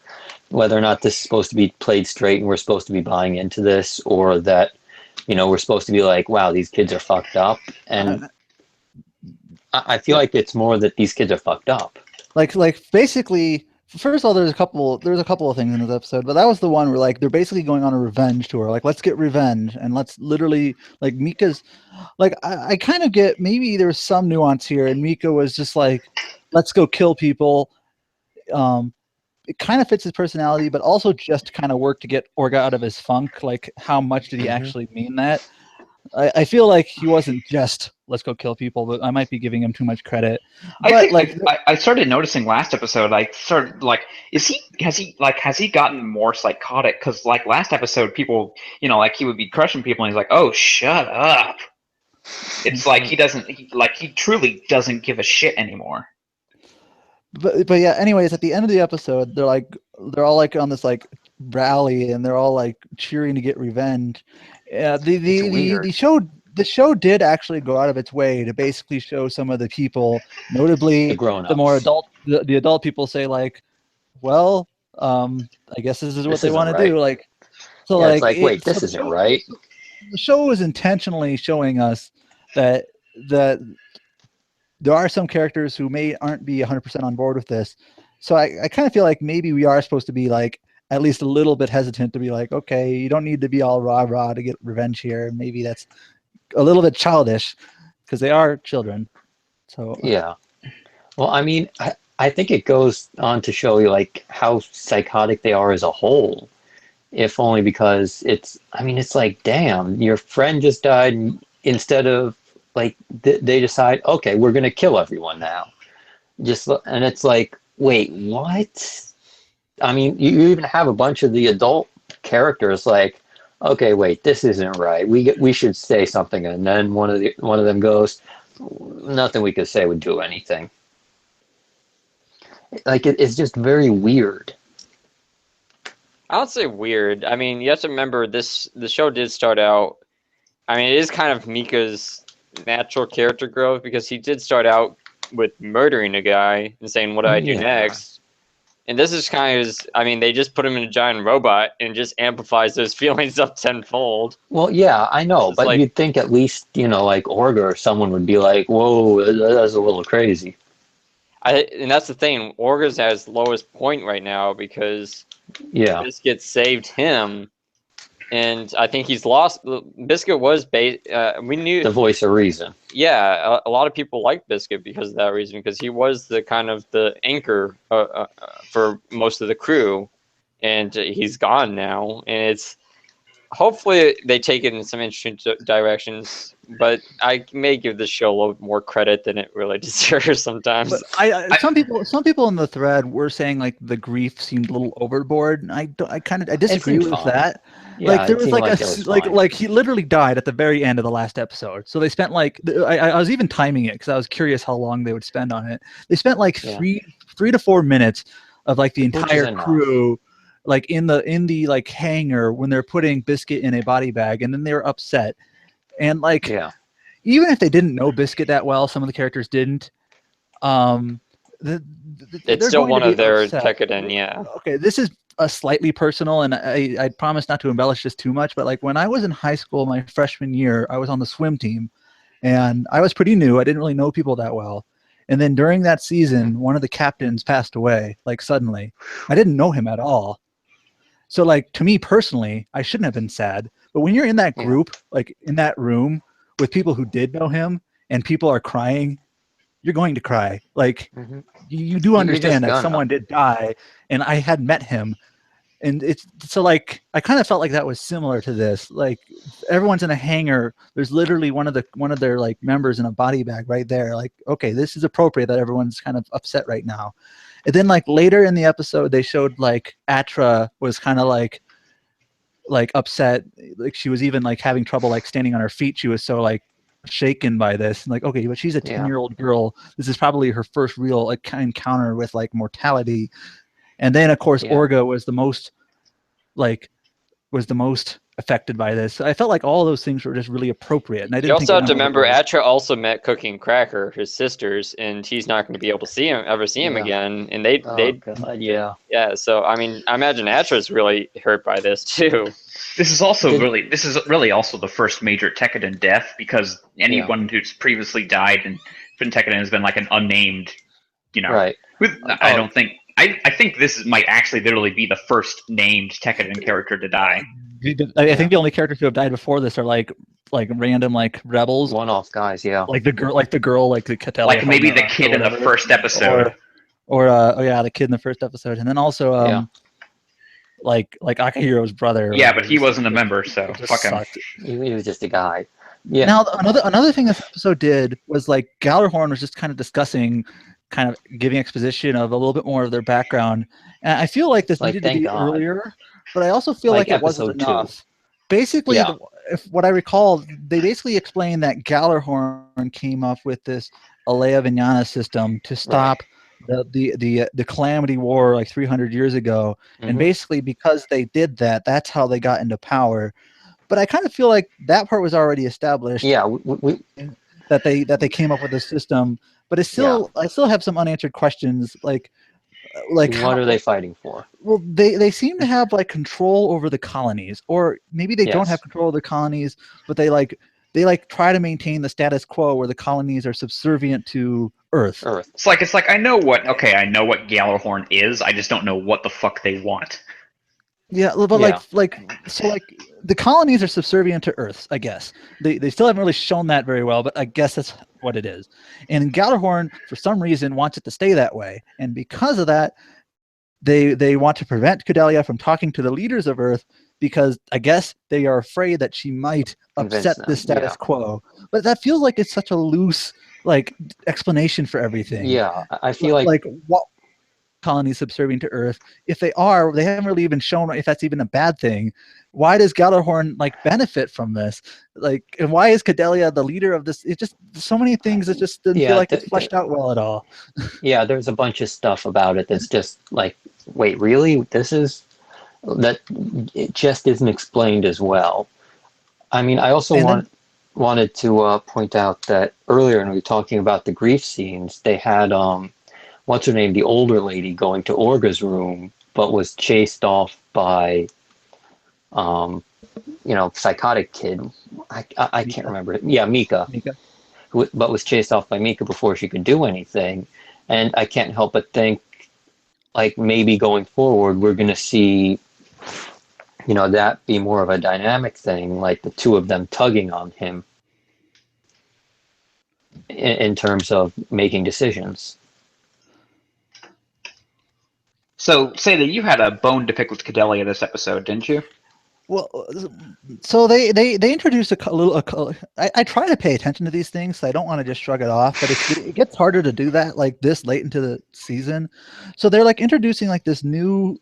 Whether or not this is supposed to be played straight and we're supposed to be buying into this, or that, we're supposed to be like, wow, these kids are fucked up. And I feel like it's more that these kids are fucked up. Like basically, first of all, there's a couple of things in this episode, but that was the one where like they're basically going on a revenge tour. Like, let's get revenge, and let's literally like Mika's. Like, I kind of get maybe there was some nuance here, and Mika was just like, let's go kill people. It kind of fits his personality, but also just to kind of work to get Orga out of his funk. Like, how much did he actually mean that? I feel like he wasn't just let's go kill people, but I might be giving him too much credit. But I started noticing last episode, has he gotten more psychotic? Because like last episode, people, like he would be crushing people, and he's like, oh, shut up. It's like he truly doesn't give a shit anymore. But yeah, anyways, at the end of the episode, they're all like on this like rally, and they're all like cheering to get revenge. The show did actually go out of its way to basically show some of the people, notably the more the adult people, say like, well, I guess this is what they want to do. Like, so yeah, like, wait, this isn't right. The show is intentionally showing us that there are some characters who aren't be 100% on board with this. So I kind of feel like maybe we are supposed to be like at least a little bit hesitant to be like, okay, you don't need to be all rah-rah to get revenge here. Maybe that's a little bit childish because they are children. So yeah. Well, I mean, I think it goes on to show you like how psychotic they are as a whole. If only because it's like, damn, your friend just died, and instead of like they decide, okay, we're gonna kill everyone now. And it's like, wait, what? I mean, you even have a bunch of the adult characters like, okay, wait, this isn't right. We should say something, and then one of them goes, nothing we could say would do anything. Like it's just very weird. I would say weird. I mean, you have to remember the show did start out. I mean, it is kind of Mika's natural character growth because he did start out with murdering a guy and saying, "What do I do next?" And this is kind of they just put him in a giant robot and just amplifies those feelings up tenfold. Well, yeah, I know, but like, you'd think at least, like Orga or someone would be like, whoa, that's a little crazy. And that's the thing. Orga's at his lowest point right now because Biscuit saved him. And I think he's lost. Biscuit was we knew the voice of reason. Yeah, a lot of people liked Biscuit because of that reason, because he was the kind of the anchor for most of the crew, and he's gone now. And it's hopefully they take it in some interesting directions. But I may give this show a little more credit than it really deserves sometimes. But some people in the thread were saying like the grief seemed a little overboard, and I disagree with that. Yeah, like there was like he literally died at the very end of the last episode. So they spent like I was even timing it because I was curious how long they would spend on it. They spent like 3 to 4 minutes of like the entire crew like in the like hangar when they're putting Biscuit in a body bag, and then they were upset. And like even if they didn't know Biscuit that well, some of the characters didn't. It's still one of their Tekkaden, yeah. Okay, this is a slightly personal, and I promise not to embellish this too much, but like when I was in high school, my freshman year, I was on the swim team, and I was pretty new. I didn't really know people that well. And then during that season, one of the captains passed away, like suddenly. I didn't know him at all. So like to me personally, I shouldn't have been sad. But when you're in that group, like in that room with people who did know him and people are crying, you're going to cry. Like you do understand that someone did die, and I had met him. And it's so like I kind of felt like that was similar to this. Like everyone's in a hangar. There's literally one of their like members in a body bag right there. Like, okay, this is appropriate that everyone's kind of upset right now. And then like later in the episode, they showed like Atra was kind of like like upset. Like she was even like having trouble like standing on her feet. She was so like shaken by this. And like, okay, but she's a 10-year-old girl. This is probably her first real like encounter with like mortality. And then of course Orga was the most affected by this. I felt like all those things were just really appropriate. And I didn't you also have to remember Atra also met Cookie and Cracker, his sisters, and he's not going to be able to see him again. And they so I mean, I imagine Atra's really hurt by this too. This is really also the first major Tekkadan death, because anyone who's previously died in Tekkadan has been like an unnamed, Right. I think this might actually literally be the first named Tekkadan character to die. I think the only characters who have died before this are like random like rebels, one-off guys, like the girl, like the Catellia, like maybe the kid in the first episode, or the kid in the first episode, and then also like Akahiro's brother. Yeah, but he wasn't a member, so fuck him. He was just a guy. Yeah. Now another thing this episode did was like Gallarhorn was just kind of discussing, kind of giving exposition of a little bit more of their background, and I feel like this needed to be earlier, but I also feel like it wasn't enough. Basically, if what I recall, they basically explained that Gallarhorn came up with this Alea Vijnana system to stop the Calamity War like 300 years ago, and basically because they did that, that's how they got into power. But I kind of feel like that part was already established. Yeah, that they came up with a system, but I still have some unanswered questions, like what are they fighting for? Well, they seem to have like control over the colonies, or maybe they don't have control over the colonies, but they try to maintain the status quo where the colonies are subservient to Earth. It's like I know what Gallarhorn is. I just don't know what the fuck they want. Yeah, but like the colonies are subservient to Earth, I guess. They still haven't really shown that very well, but I guess that's what it is. And Gallarhorn, for some reason, wants it to stay that way. And because of that, they want to prevent Kudelia from talking to the leaders of Earth, because I guess they are afraid that she might upset the status quo. But that feels like it's such a loose like explanation for everything. Yeah, I feel like what colonies subservient to Earth? If they are, they haven't really even shown if that's even a bad thing. Why does Gallarhorn like benefit from this? Like, and why is Kudelia the leader of this? It just so many things that just didn't feel like it's fleshed out well at all. Yeah, there's a bunch of stuff about it that's just like, wait, really? It just isn't explained as well. I mean, I also wanted to point out that earlier when we were talking about the grief scenes, they had what's her name, the older lady, going to Orga's room, but was chased off by psychotic kid. I can't remember it. Yeah, Mika. But was chased off by Mika before she could do anything. And I can't help but think, like, maybe going forward, we're going to see, that be more of a dynamic thing, like the two of them tugging on him in terms of making decisions. So, say that you had a bone to pick with Kudelia this episode, didn't you? Well, so they introduced I try to pay attention to these things, so I don't want to just shrug it off, but it gets harder to do that like this late into the season. So they're like introducing like this new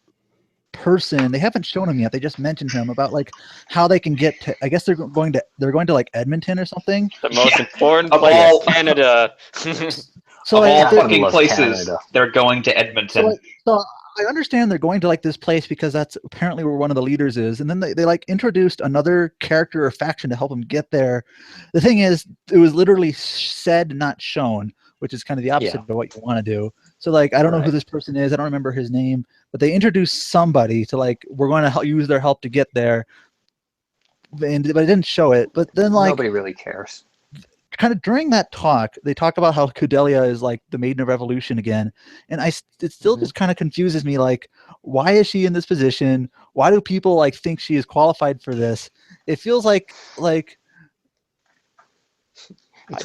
person. They haven't shown him yet. They just mentioned him about like how they can get to. I guess they're going to like Edmonton or something. The most important place in Canada. So of all fucking places, Canada. They're going to Edmonton. So I understand they're going to like this place because that's apparently where one of the leaders is, and then they like introduced another character or faction to help them get there. The thing is, it was literally said, not shown, which is kind of the opposite of what you want to do. So like, I don't know who this person is. I don't remember his name, but they introduced somebody to like, we're going to use their help to get there, but it didn't show it. But then like nobody really cares. Kind of during that talk, they talk about how Kudelia is like the maiden of revolution again, and it still just kind of confuses me. Like, why is she in this position? Why do people like think she is qualified for this? It feels like it's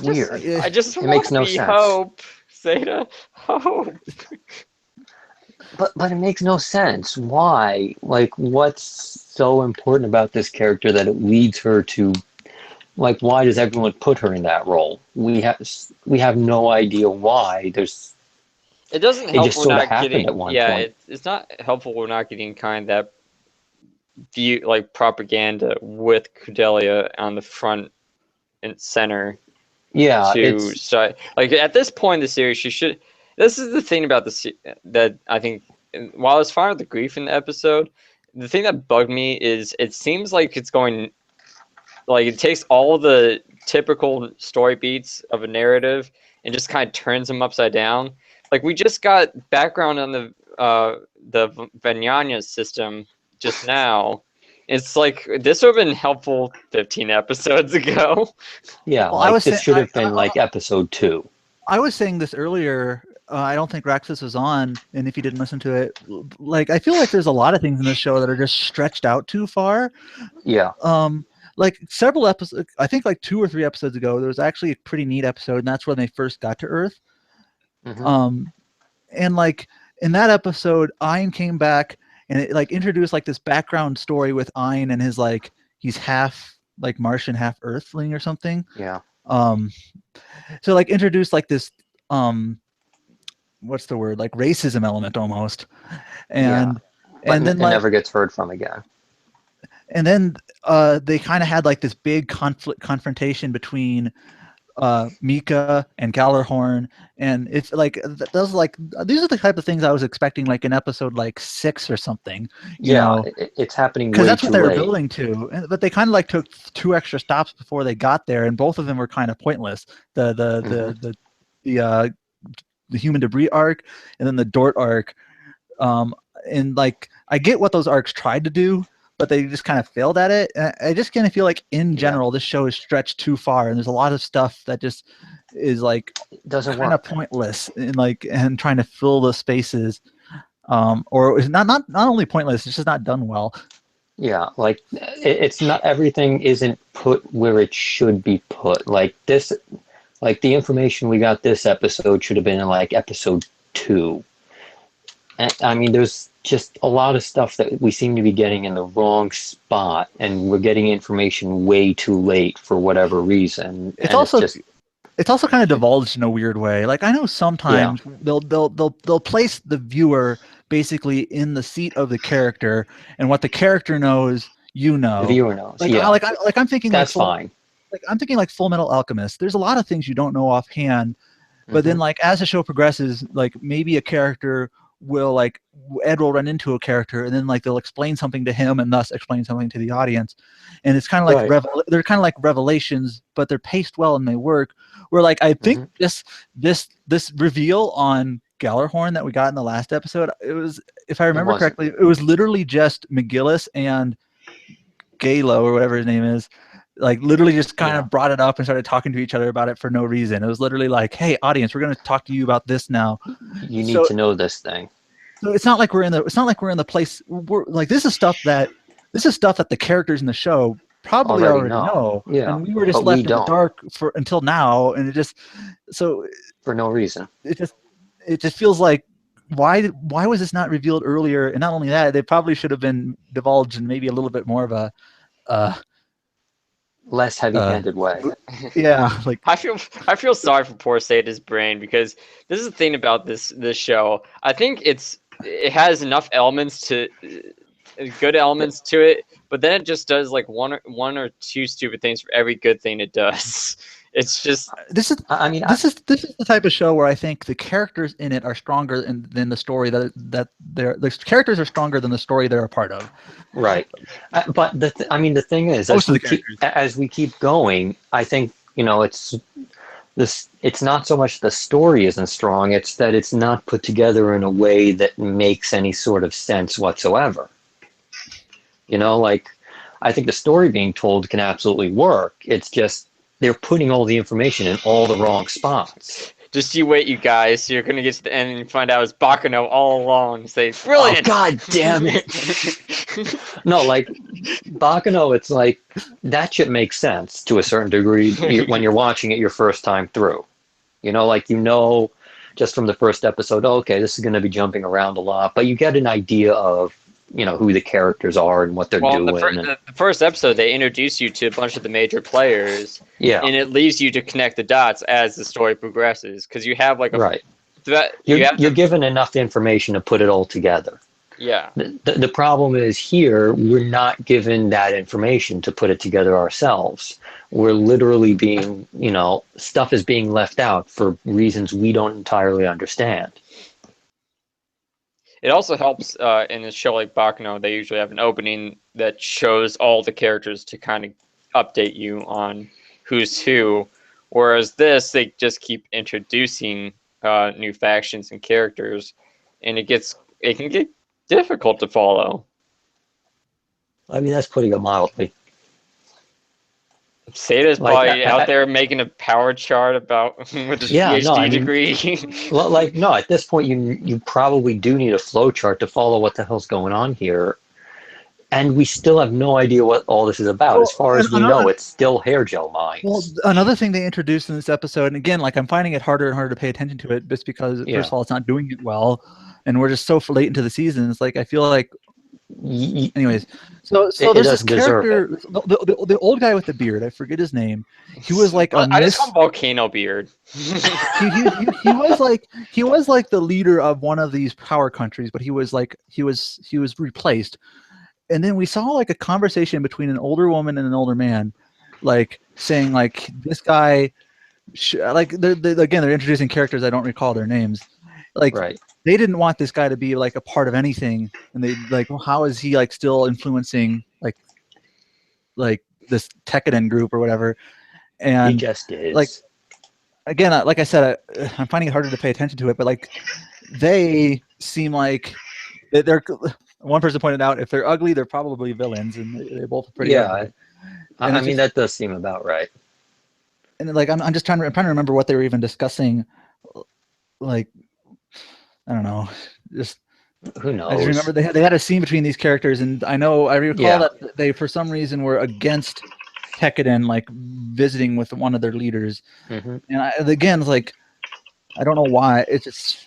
weird. I just it makes no sense. Hope, Zeta, hope. But it makes no sense. Why? Like, what's so important about this character that it leads her to? Like, why does everyone put her in that role? We have no idea why. It doesn't help. It just sort of happened at one point. It's not helpful. We're not getting kind of view like propaganda with Cordelia on the front and center. Yeah, to start like at this point in the series, she should. This is the thing about that I think. While it's fine with the grief in the episode, the thing that bugged me is it seems like it's going like it takes all the typical story beats of a narrative and just kind of turns them upside down. Like we just got background on the Vanyanya system just now. It's like this would have been helpful 15 episodes ago. Yeah, well, like this should have been like episode 2. I was saying this earlier. I don't think Raxus was on, and if you didn't listen to it, like I feel like there's a lot of things in this show that are just stretched out too far. Yeah. Like several episodes, I think like 2 or 3 episodes ago, there was actually a pretty neat episode, and that's when they first got to Earth. Mm-hmm. And like in that episode, Ein came back, and it like introduced like this background story with Ein and his like he's half like Martian, half Earthling or something. Yeah. So like introduced like this what's the word, like racism element almost, and then it like, never gets heard from again. And then they kind of had like this big confrontation between Mika and Gallarhorn, and it's like those like these are the type of things I was expecting like in episode like 6 or something. You know? It's happening because that's what they were late. building to. But they kind of like took 2 extra stops before they got there, and both of them were kind of pointless. The human debris arc, and then the Dort arc. And like I get what those arcs tried to do, but they just kind of failed at it. And I just kind of feel like in general, this show is stretched too far, and there's a lot of stuff that just is like doesn't kind of pointless and trying to fill the spaces, or it's not only pointless, it's just not done well. Yeah, like it's not, everything isn't put where it should be put. Like this, like the information we got this episode should have been in like episode 2. And, I mean, there's just a lot of stuff that we seem to be getting in the wrong spot, and we're getting information way too late for whatever reason. It's also kind of divulged in a weird way. Like I know sometimes they'll place the viewer basically in the seat of the character, and what the character knows, you know. The viewer knows. Like I'm thinking that's fine. Like I'm thinking like Full Metal Alchemist. There's a lot of things you don't know offhand, but then like as the show progresses, like maybe a character will like Ed will run into a character, and then like they'll explain something to him and thus explain something to the audience, and it's kind of like they're kind of like revelations, but they're paced well and they work. Where like I think this reveal on Gallarhorn that we got in the last episode, it was, if I remember correctly, it was literally just McGillis and Galo or whatever his name is, like literally just kind of brought it up and started talking to each other about it for no reason. It was literally like, hey audience, we're going to talk to you about this now. You need to know this thing. So it's not like we're in the place. We're like, this is stuff that the characters in the show probably already know. Yeah. And we were just left in the dark until now, and it just for no reason. It just feels like why was this not revealed earlier? And not only that, they probably should have been divulged in maybe a little bit more of a less heavy-handed way. Yeah, like I feel sorry for poor Sada's brain, because this is the thing about this show. I think it has enough elements good elements to it, but then it just does like one or two stupid things for every good thing it does. It's just this is the type of show where I think the characters in it are stronger than the story the characters are stronger than the story they're a part of. Right, but the thing is, as we keep going, I think it's not so much the story isn't strong; it's that it's not put together in a way that makes any sort of sense whatsoever. Like I think the story being told can absolutely work. It's just they're putting all the information in all the wrong spots. Just you wait, you guys. You're gonna get to the end and find out it's Bakano all along. Say, brilliant! Oh, God damn it! No, like Bakano, it's like that shit makes sense to a certain degree when you're watching it your first time through. Just from the first episode, okay, this is gonna be jumping around a lot, but you get an idea of who the characters are and what they're doing. The first episode, they introduce you to a bunch of the major players, and it leaves you to connect the dots as the story progresses, because you have like you're given enough information to put it all together. Yeah. The problem is here, we're not given that information to put it together ourselves. We're literally being, stuff is being left out for reasons we don't entirely understand. It also helps in a show like Baccano, they usually have an opening that shows all the characters to kind of update you on who's who. Whereas this, they just keep introducing new factions and characters, and it can get difficult to follow. I mean, that's putting it mildly. Sata's probably out there making a power chart about with his PhD degree. No, at this point, you probably do need a flow chart to follow what the hell's going on here. And we still have no idea what all this is about. Well, as far as we know, it's still hair gel mines. Well, another thing they introduced in this episode, and again, like I'm finding it harder and harder to pay attention to it just because, first of all, it's not doing it well. And we're just so late into the season. It's like, I feel like, anyways. So there's this character, the old guy with the beard, I forget his name. He was like I just call him Volcano Beard. he was like the leader of one of these power countries, but he was replaced. And then we saw like a conversation between an older woman and an older man, like saying like this guy, like again they're introducing characters I don't recall their names, like they didn't want this guy to be like a part of anything, and they like, well, how is he like still influencing like this Tekkadan group or whatever? And he just is. Like again, like I said, I'm finding it harder to pay attention to it, but like they seem like they're. One person pointed out, if they're ugly, they're probably villains, and they're both pretty ugly. I mean, that does seem about right. And like, I'm just trying to remember what they were even discussing. Like, I don't know, just who knows? I just remember they had a scene between these characters, and I recall that they for some reason were against Tekkadan like visiting with one of their leaders, and again, it's like I don't know why. It's just.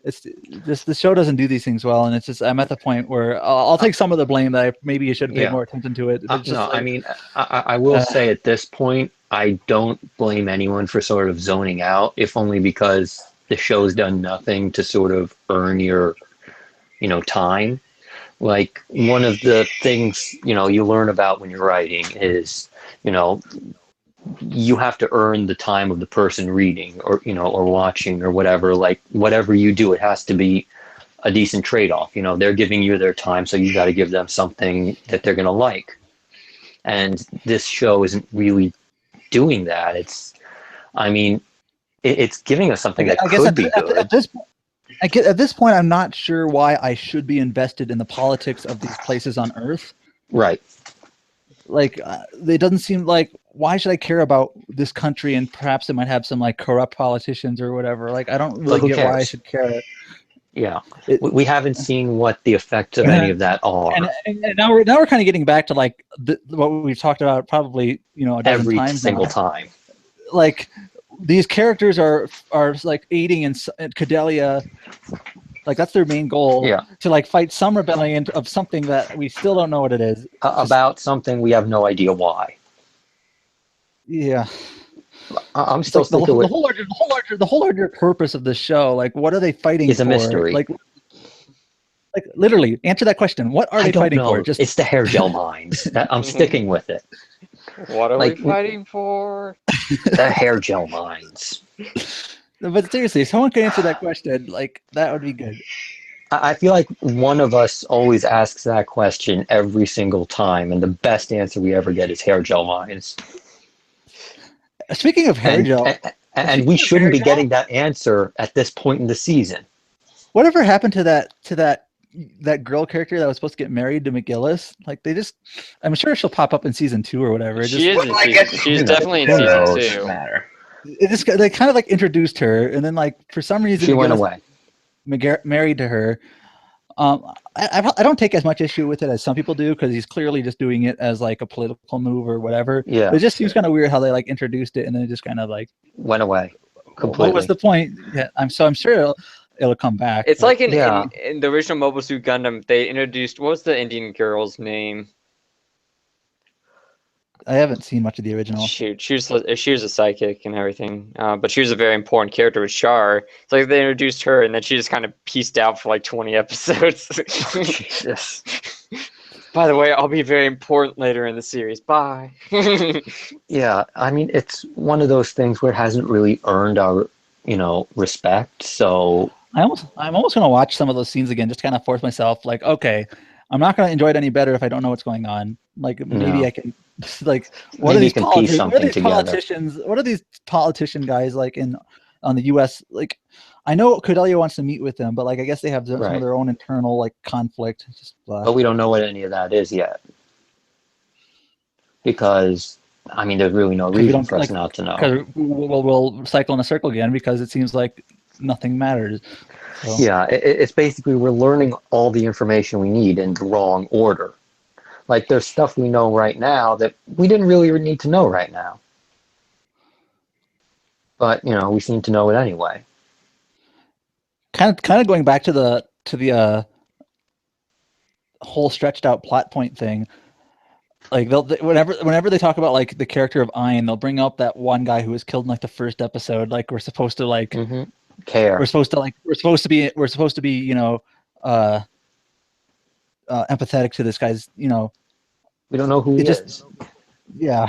It's just the show doesn't do these things well, and it's just I'm at the point where I'll take some of the blame that maybe you should pay more attention to it. I mean, I will say at this point, I don't blame anyone for sort of zoning out, if only because the show's done nothing to sort of earn your, time. Like one of the things you learn about when you're writing is you have to earn the time of the person reading or watching or whatever. Like whatever you do, it has to be a decent trade-off. They're giving you their time, so you got to give them something that they're going to like. And this show isn't really doing that. It's giving us something that could be good. At this point, I'm not sure why I should be invested in the politics of these places on Earth. Right. Like it doesn't seem like, why should I care about this country, and perhaps it might have some like corrupt politicians or whatever. Like I don't really get why I should care. Yeah, we haven't seen what the effects of any of that are. And now we're kind of getting back to like what we've talked about probably a dozen every times single now. Time. Like these characters are like aiding in Cadelia. Like that's their main goal, to like fight some rebellion of something that we still don't know what it is. About something we have no idea why. Yeah, I'm still like the whole larger purpose of this show. Like, what are they fighting for? Is a mystery. Like literally, answer that question. What are they fighting for? It's the hair gel mines. I'm sticking with it. What are we fighting for? The hair gel mines. But seriously, if someone could answer that question, like that would be good. I feel like one of us always asks that question every single time, and the best answer we ever get is hair gel mines. Speaking of hair gel, and we shouldn't be getting that answer at this point in the season. Whatever happened to that girl character that was supposed to get married to McGillis? Like I'm sure she'll pop up in season 2 or whatever. She's definitely in season 2. Matter. They kind of like introduced her, and then like for some reason she went away. Married to her. I don't take as much issue with it as some people do, because he's clearly just doing it as like a political move or whatever. Yeah, it just seems kind of weird how they like introduced it and then it just kind of like went away completely. What was the point? Yeah, I'm sure it'll come back. It's like in the original Mobile Suit Gundam, they introduced, what was the Indian girl's name? I haven't seen much of the original. She was a psychic and everything, but she was a very important character with Char. It's like they introduced her, and then she just kind of pieced out for like 20 episodes. Jesus. By the way, I'll be very important later in the series. Bye. Yeah, I mean, it's one of those things where it hasn't really earned our, respect. So I'm almost gonna watch some of those scenes again, just kind of force myself. Like, okay, I'm not gonna enjoy it any better if I don't know what's going on. Like, maybe I can. Like, what are these politicians? What are these politician guys like on the U.S. Like, I know Cordelia wants to meet with them, but like, I guess they have some of their own internal like conflict. But we don't know what any of that is yet, because I mean, there's really no reason for us not to know. Because we'll cycle in a circle again because it seems like nothing matters. So. Yeah, it's basically we're learning all the information we need in the wrong order. Like, there's stuff we know right now that we didn't really need to know right now. But, we seem to know it anyway. Kind of going back to the whole stretched out plot point thing. Like, whenever they talk about like the character of Ein, they'll bring up that one guy who was killed in like the first episode. Like, we're supposed to like care. We're supposed to be empathetic to this guy's. We don't know who he is. Yeah.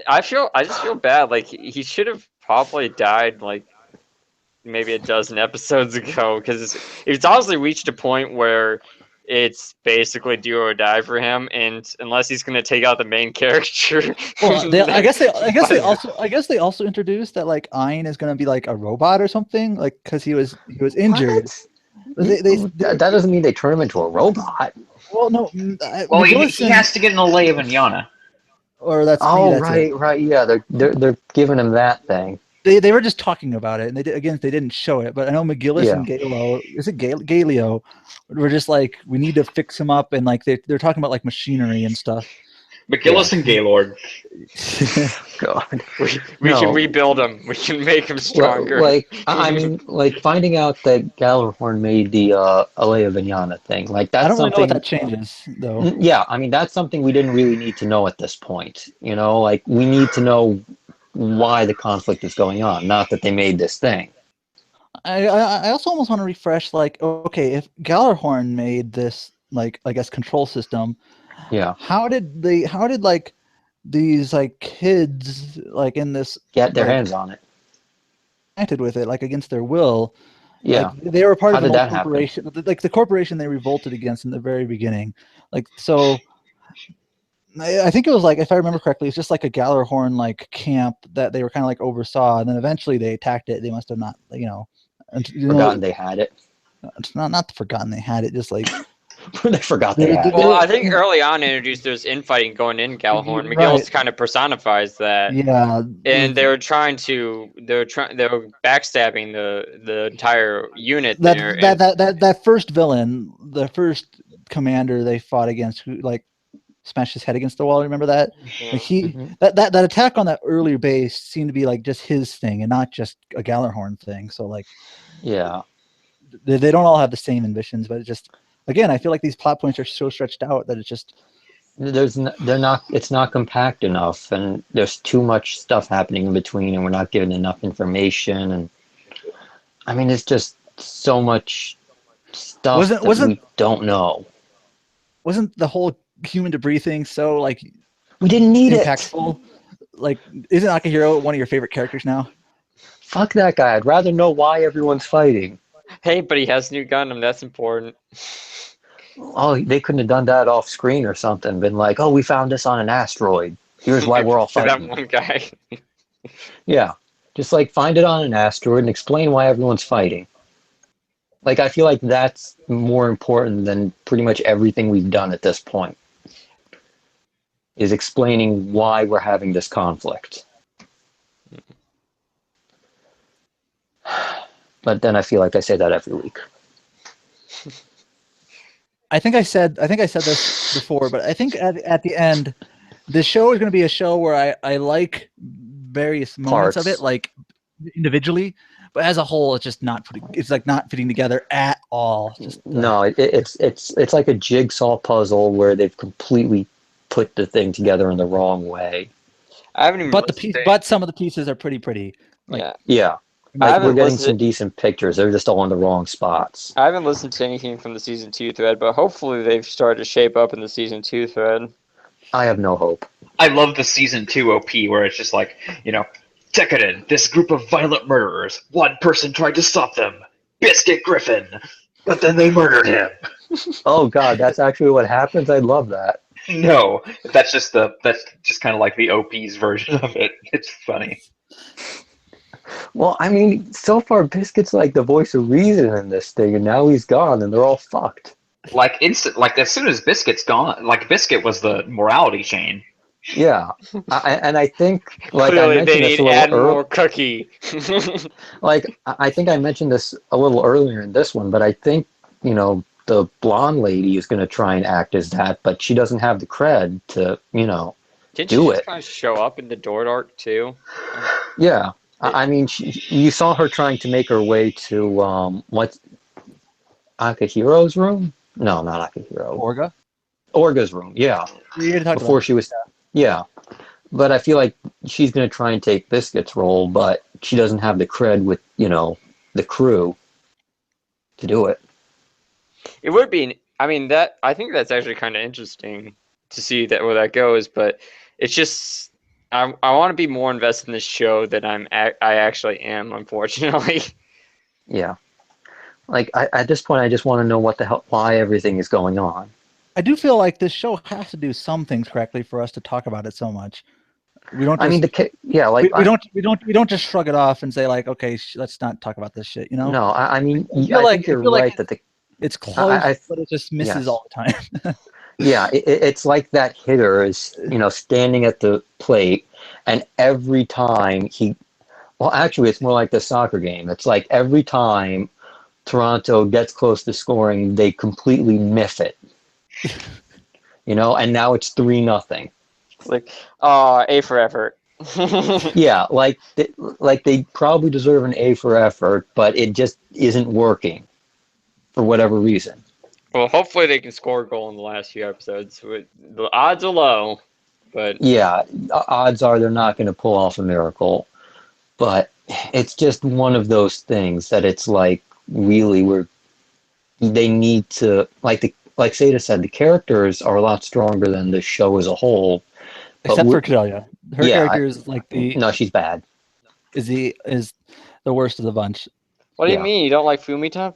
I just feel bad. Like, he should have probably died like maybe a dozen episodes ago, because it's honestly reached a point where it's basically do or die for him, and unless he's going to take out the main character. Well, I guess they also introduced that like Ein is going to be like a robot or something, like because he was injured. That doesn't mean they turn him into a robot. Well, no. Well, he has to get in the lay of Inyana. Or that's right. Yeah, they're giving him that thing. They were just talking about it, and they didn't show it. But I know McGillis and Galo, is it Galio? We're just like, we need to fix him up, and like they're talking about like machinery and stuff. McGillis and Gaylord. God, we can rebuild him. We can make him stronger. I mean, like finding out that Galahorn made the Alea of Inyana thing. Like, that's I don't really something know what that changes, though. Yeah, I mean, that's something we didn't really need to know at this point. Like, we need to know why the conflict is going on, not that they made this thing. I also almost want to refresh, like, okay, if Galahorn made this, like, I guess, control system, how did like these like kids like in this get their hands on it, acted with it like against their will? Yeah, like, they were part of the corporation, like the corporation they revolted against in the very beginning. Like, so I think it was like, if I remember correctly, it's just like a Galahorn like camp that they were kind of like oversaw, and then eventually they attacked it. They must have not, forgotten they had it. It's not forgotten they had it, just like they forgot they had it. Well, I think early on introduced there's infighting going in Galahorn. McGillis kind of personifies that. Yeah. And they were backstabbing the entire unit. That first villain, the first commander they fought against, who like smashed his head against the wall. Remember that? Yeah. Like, that attack on that earlier base seemed to be like just his thing and not just a Galahorn thing. So like, yeah, they don't all have the same ambitions, but it just, again, I feel like these plot points are so stretched out that it's just it's not compact enough, and there's too much stuff happening in between, and we're not given enough information. And I mean, it's just so much stuff we don't know. Wasn't the whole human debris thing so like we didn't need impactful? Like, isn't Akihiro one of your favorite characters now? Fuck that guy. I'd rather know why everyone's fighting. Hey, but he has new Gundam. That's important. Oh, they couldn't have done that off screen or something. Been like, oh, we found this on an asteroid. Here's why we're all fighting. That one guy. Yeah, just like find it on an asteroid and explain why everyone's fighting. Like, I feel like that's more important than pretty much everything we've done at this point. Is explaining why we're having this conflict. But then I feel like I say that every week. I think I said this before, but I think at the end, the show is going to be a show where I like various moments of it, like individually, but as a whole, it's just not fitting together at all. No, it's like a jigsaw puzzle where they've completely put the thing together in the wrong way. I haven't even. But some of the pieces are pretty. Yeah. Like, we're getting some decent pictures. They're just all in the wrong spots. I haven't listened to anything from the season 2 thread, but hopefully they've started to shape up in the season 2 thread. I have no hope. I love the season 2 OP where it's just like, Decadent, this group of violent murderers. One person tried to stop them. Biscuit Griffin. But then they murdered him. Oh God, that's actually what happens? I'd love that. No, that's just kind of like the OP's version of it. It's funny. Well, I mean, so far Biscuit's like the voice of reason in this thing, and now he's gone, and they're all fucked. Like as soon as Biscuit's gone, like Biscuit was the morality chain. Yeah, and I think like clearly I they need to add more Cookie. Like I think I mentioned this a little earlier in this one, but I think the blonde lady is going to try and act as that, but she doesn't have the cred to Didn't do she it. just kind of show up in the Door arc too? Yeah. I mean, you saw her trying to make her way to what's Akahiro's room? No, not Akahiro. Orga's room. Yeah. Before she was. Yeah, but I feel like she's going to try and take Biscuit's role, but she doesn't have the cred with the crew to do it. It would be. I mean, I think that's actually kind of interesting to see where that goes, but it's just. I want to be more invested in this show than I actually am, unfortunately. Yeah. Like, at this point, I just want to know why everything is going on. I do feel like this show has to do some things correctly for us to talk about it so much. We don't. Just, we don't just shrug it off and say like, okay, let's not talk about this shit. No, I mean, I think you're right that it's close, but it just misses all the time. Yeah, it's like that hitter is, standing at the plate, and every time actually, it's more like the soccer game. It's like every time Toronto gets close to scoring, they completely miss it. And now it's 3-0. It's like, A for effort. Yeah, like they probably deserve an A for effort, but it just isn't working for whatever reason. Well, hopefully they can score a goal in the last few episodes. The odds are low, but yeah, odds are they're not going to pull off a miracle. But it's just one of those things that it's like really they need to like Seda said, the characters are a lot stronger than the show as a whole. Except for Cordelia, her character is like no, she's bad. Is the worst of the bunch. What do you mean? You don't like Fumitan?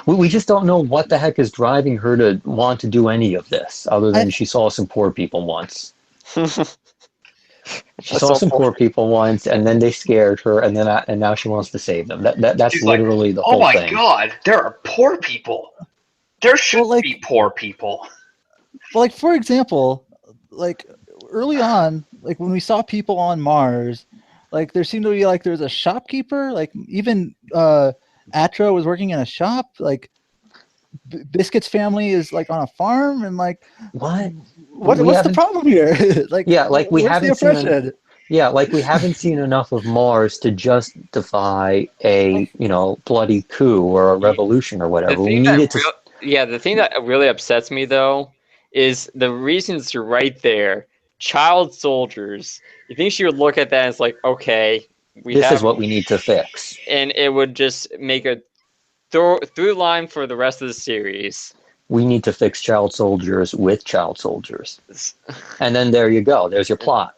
We just don't know what the heck is driving her to want to do any of this, other than she saw some poor people once. She saw some poor people once, and then they scared her, and now she wants to save them. That's she's literally the whole thing. Oh my God, there are poor people. There should be poor people. Well, like for example, like early on, like when we saw people on Mars, like there seemed to be like there's a shopkeeper, like even Atra was working in a shop, like Biscuit's family is like on a farm, and like what's the problem here? Like like we haven't seen we haven't seen enough of Mars to justify a bloody coup or a revolution or whatever. We needed to. The thing that really upsets me though is the reasons are right there. Child soldiers. You think she would look at that and it's like, okay, this is what we need to fix, and it would just make a through line for the rest of the series. We need to fix child soldiers with child soldiers, and then there you go. There's your plot.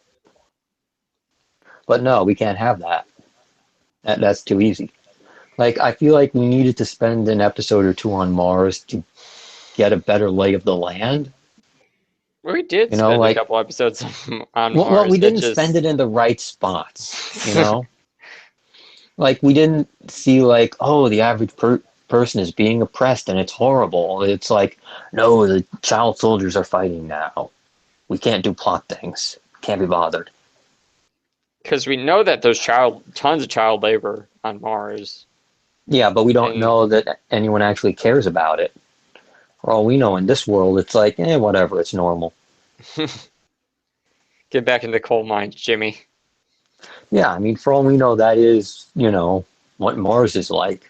But no, we can't have that. That's too easy. Like, I feel like we needed to spend an episode or two on Mars to get a better lay of the land. We did spend a couple episodes on Mars. Well, we didn't spend it in the right spots, Like, we didn't see, like, oh, the average person is being oppressed and it's horrible. It's like, no, the child soldiers are fighting now. We can't do plot things. Can't be bothered. Because we know that there's tons of child labor on Mars. Yeah, but we don't know that anyone actually cares about it. For all we know, in this world, it's like, whatever, it's normal. Get back in the coal mines, Jimmy. Yeah, I mean, for all we know, that is, what Mars is like.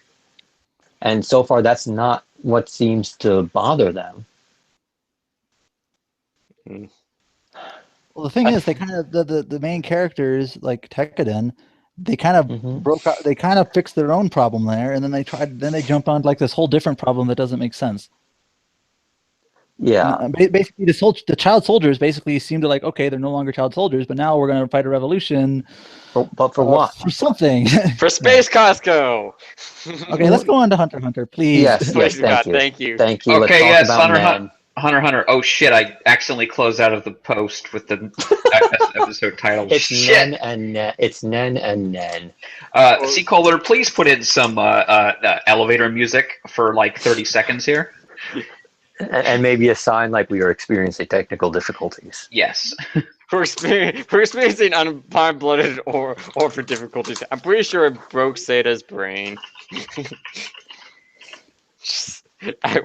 And so far, that's not what seems to bother them. Well, the thing is, they kind of the main characters like Tekkaden, they kind of broke out. They kind of fixed their own problem there, and then they jump on like this whole different problem that doesn't make sense. Yeah. And, basically, the child soldiers basically seem to like, okay, they're no longer child soldiers, but now we're going to fight a revolution. But for what? For something. For Space Costco. Okay, let's go on to Hunter x Hunter, please. Yes, thank you. Okay, yes, Hunter x Hunter. Oh shit! I accidentally closed out of the post with the episode title. It's shit. Nen and Nen. It's Nen and Nen. C. Kohler, please put in some elevator music for like 30 seconds here. And maybe a sign like we are experiencing technical difficulties. Yes. We're experiencing unblooded or for difficulties. I'm pretty sure it broke Seta's brain.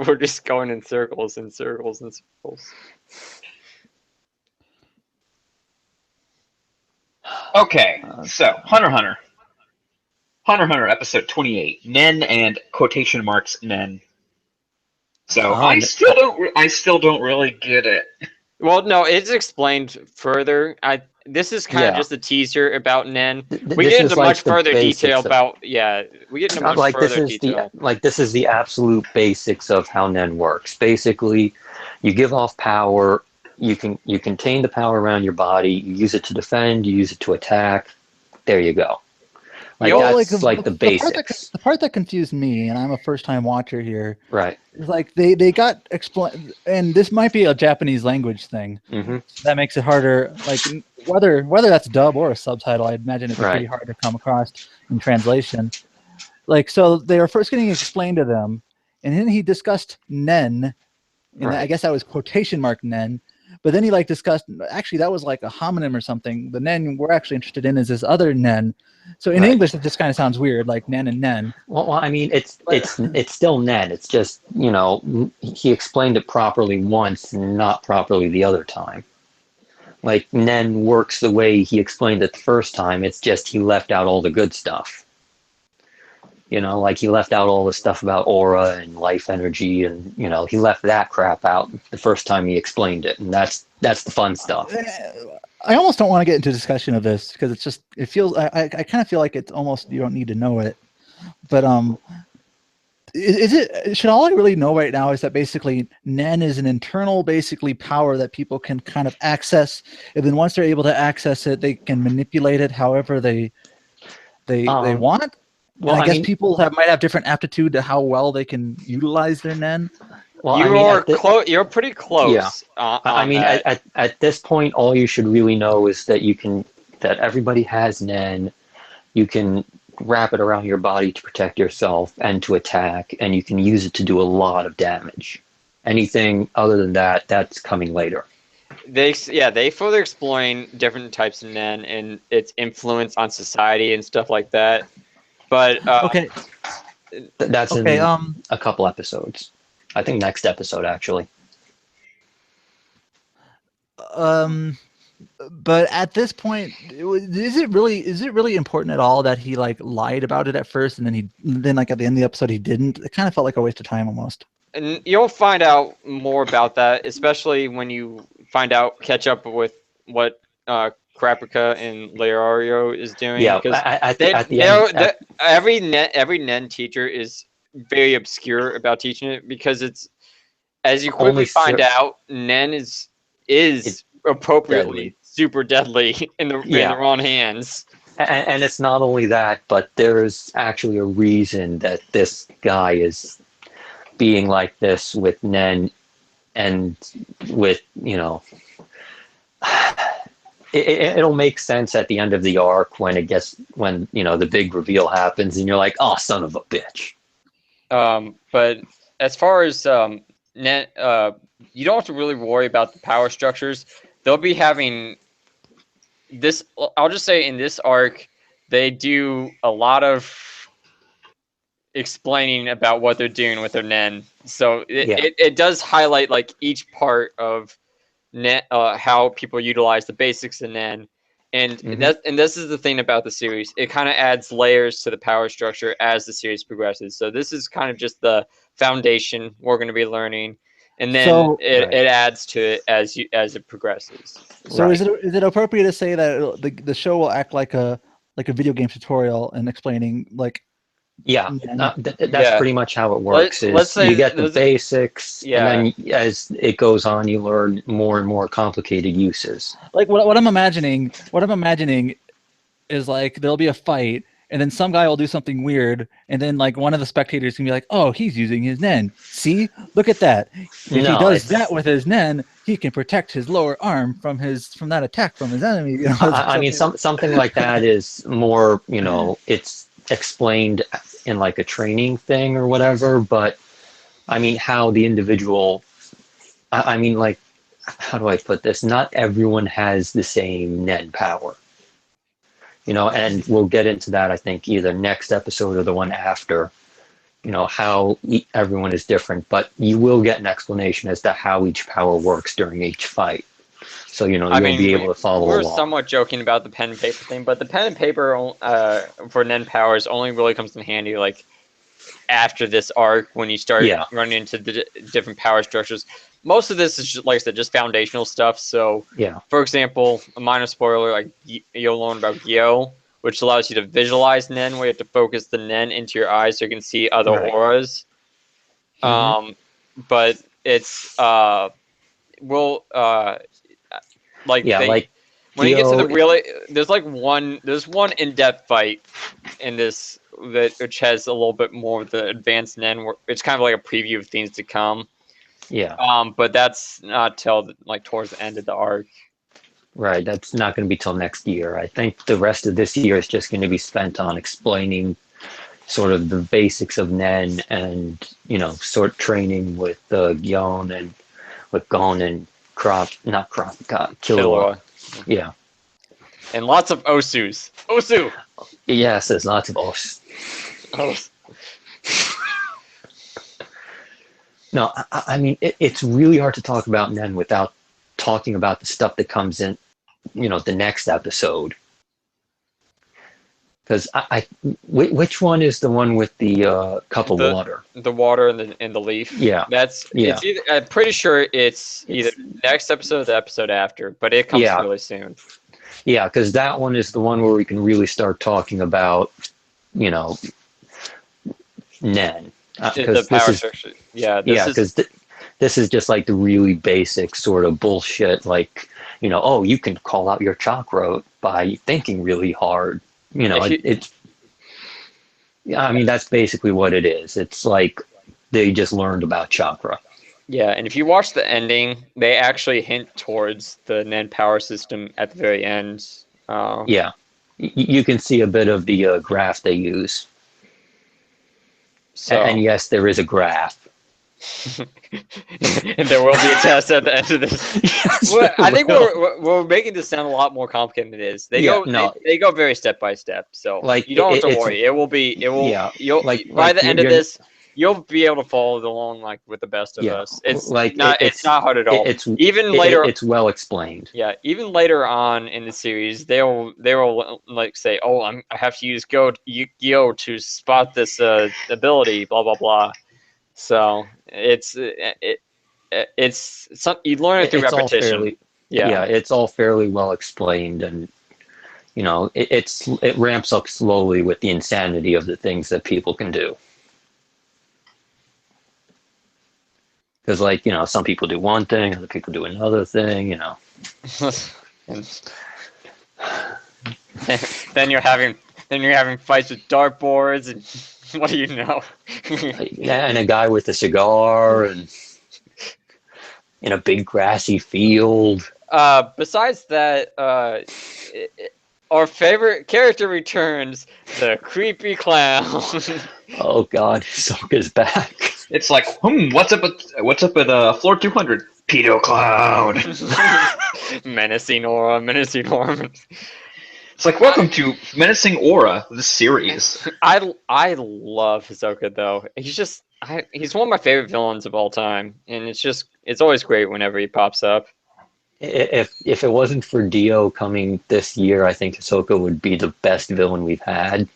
We're just going in circles and circles and circles. Okay, so Hunter x Hunter. Hunter x Hunter, episode 28. Nen and quotation marks Nen. So I still don't really get it. Well, no, it's explained further. This is kind of just a teaser about Nen. We get into much further detail about we get into much further detail. This is the absolute basics of how Nen works. Basically, you give off power. You contain the power around your body. You use it to defend. You use it to attack. There you go. That's the basics. The part that confused me, and I'm a first-time watcher here, right? Is like they got explained, and this might be a Japanese language thing. That makes it harder. Like whether that's dub or a subtitle, I imagine it's pretty hard to come across in translation. Like so, they were first getting explained to them, and then he discussed Nen, and I guess that was quotation mark Nen. But then he discussed, actually that was like a homonym or something. The Nen we're actually interested in is this other Nen. So in English it just kind of sounds weird, like Nen and Nen. Well, I mean it's still Nen. It's just he explained it properly once, not properly the other time. Like Nen works the way he explained it the first time. It's just he left out all the good stuff. Like he left out all the stuff about aura and life energy, and he left that crap out the first time he explained it, and that's the fun stuff. I almost don't want to get into discussion of this because it feels I kind of feel like it's almost you don't need to know it, but should all I really know right now is that basically Nen is an internal basically power that people can kind of access, and then once they're able to access it, they can manipulate it however they want. Well, I guess people might have different aptitude to how well they can utilize their Nen. Well, you're pretty close. Yeah. At this point, all you should really know is that everybody has Nen. You can wrap it around your body to protect yourself and to attack, and you can use it to do a lot of damage. Anything other than that, that's coming later. They further exploring different types of Nen and its influence on society and stuff like that. But that's in a couple episodes. I think next episode actually. But at this point, is it really important at all that he lied about it at first and then at the end of the episode he didn't? It kind of felt like a waste of time almost. And you'll find out more about that, especially when you catch up with what Krapika and Leorio is doing. Yeah, every Nen teacher is very obscure about teaching it because it's, as you quickly find out, Nen is appropriately super deadly in the wrong hands. And it's not only that, but there's actually a reason that this guy is being like this with Nen, and with it'll make sense at the end of the arc when the big reveal happens and you're like, oh, son of a bitch. But as far as Nen, you don't have to really worry about the power structures. They'll be having this. I'll just say in this arc, they do a lot of explaining about what they're doing with their Nen. So it does highlight each part of Nen, how people utilize the basics of Nen, and this is the thing about the series. It kind of adds layers to the power structure as the series progresses. So this is kind of just the foundation we're going to be learning, and then it adds to it as it progresses. So is it appropriate to say that the show will act like a video game tutorial and explaining like? Yeah, that's pretty much how it works. Let's say you get the basics, and then as it goes on, you learn more and more complicated uses. Like what I'm imagining is like there'll be a fight, and then some guy will do something weird, and then like one of the spectators can be like, "Oh, he's using his Nen. See, look at that. If he does that with his Nen, he can protect his lower arm from that attack from his enemy." You know, I mean, something like that is more, it's explained in like a training thing or whatever. But I mean, how the individual, I mean, like, how do I put this? Not everyone has the same Nen power. And we'll get into that, I think, either next episode or the one after, how everyone is different. But you will get an explanation as to how each power works during each fight. So, you'll be able to follow along. We're somewhat joking about the pen and paper thing, but the pen and paper for Nen powers only really comes in handy, like, after this arc, when you start running into the different power structures. Most of this is, just, like I said, just foundational stuff. So, for example, a minor spoiler, like you'll learn about Gyo, which allows you to visualize Nen, where you have to focus the Nen into your eyes so you can see other auras. But it's when you get to the really, there's one in-depth fight in this which has a little bit more of the advanced Nen, where it's kind of like a preview of things to come. But that's not till towards the end of the arc. Right, that's not going to be till next year. I think the rest of this year is just going to be spent on explaining sort of the basics of Nen and sort of training with Gyon and with Gon and Killua. Yeah, and lots of Osus. Osu. Yes, there's lots of Os. No, I mean, it's really hard to talk about Nen without talking about the stuff that comes in, the next episode. Because which one is the one with the cup of water? The water and the leaf. Yeah, it's either, I'm pretty sure it's either next episode or the episode after, but it comes really soon. Yeah, because that one is the one where we can really start talking about, Nen. The power structure. Because this is just like the really basic sort of bullshit. Like, you can call out your chakra by thinking really hard. I mean, that's basically what it is. It's like they just learned about chakra. Yeah, and if you watch the ending, they actually hint towards the Nen power system at the very end. Yeah, you can see a bit of the graph they use. So, and yes, there is a graph. And there will be a test at the end of this. Yes, well, I think we're making this sound a lot more complicated than it is. They go very step by step. So you don't have to worry. By the end of this, you'll be able to follow along with the best of us. It's not hard at all. It's well explained. Yeah, even later on in the series, they will say, "Oh, I have to use Gyo to spot this ability." Blah blah blah. So it's you learn it through repetition. It's all fairly well explained, and it ramps up slowly with the insanity of the things that people can do. Because some people do one thing, other people do another thing. Then you're having fights with dartboards and. What do you know? Yeah, and a guy with a cigar and in a big grassy field. Besides that, our favorite character returns, the creepy clown. Oh God, Hisoka's back. It's like, what's up with floor 200? Pedo clown. Menacing aura. It's like, welcome to Menacing Aura, the series. I love Hisoka though. He's one of my favorite villains of all time, and it's always great whenever he pops up. If it wasn't for Dio coming this year, I think Hisoka would be the best villain we've had.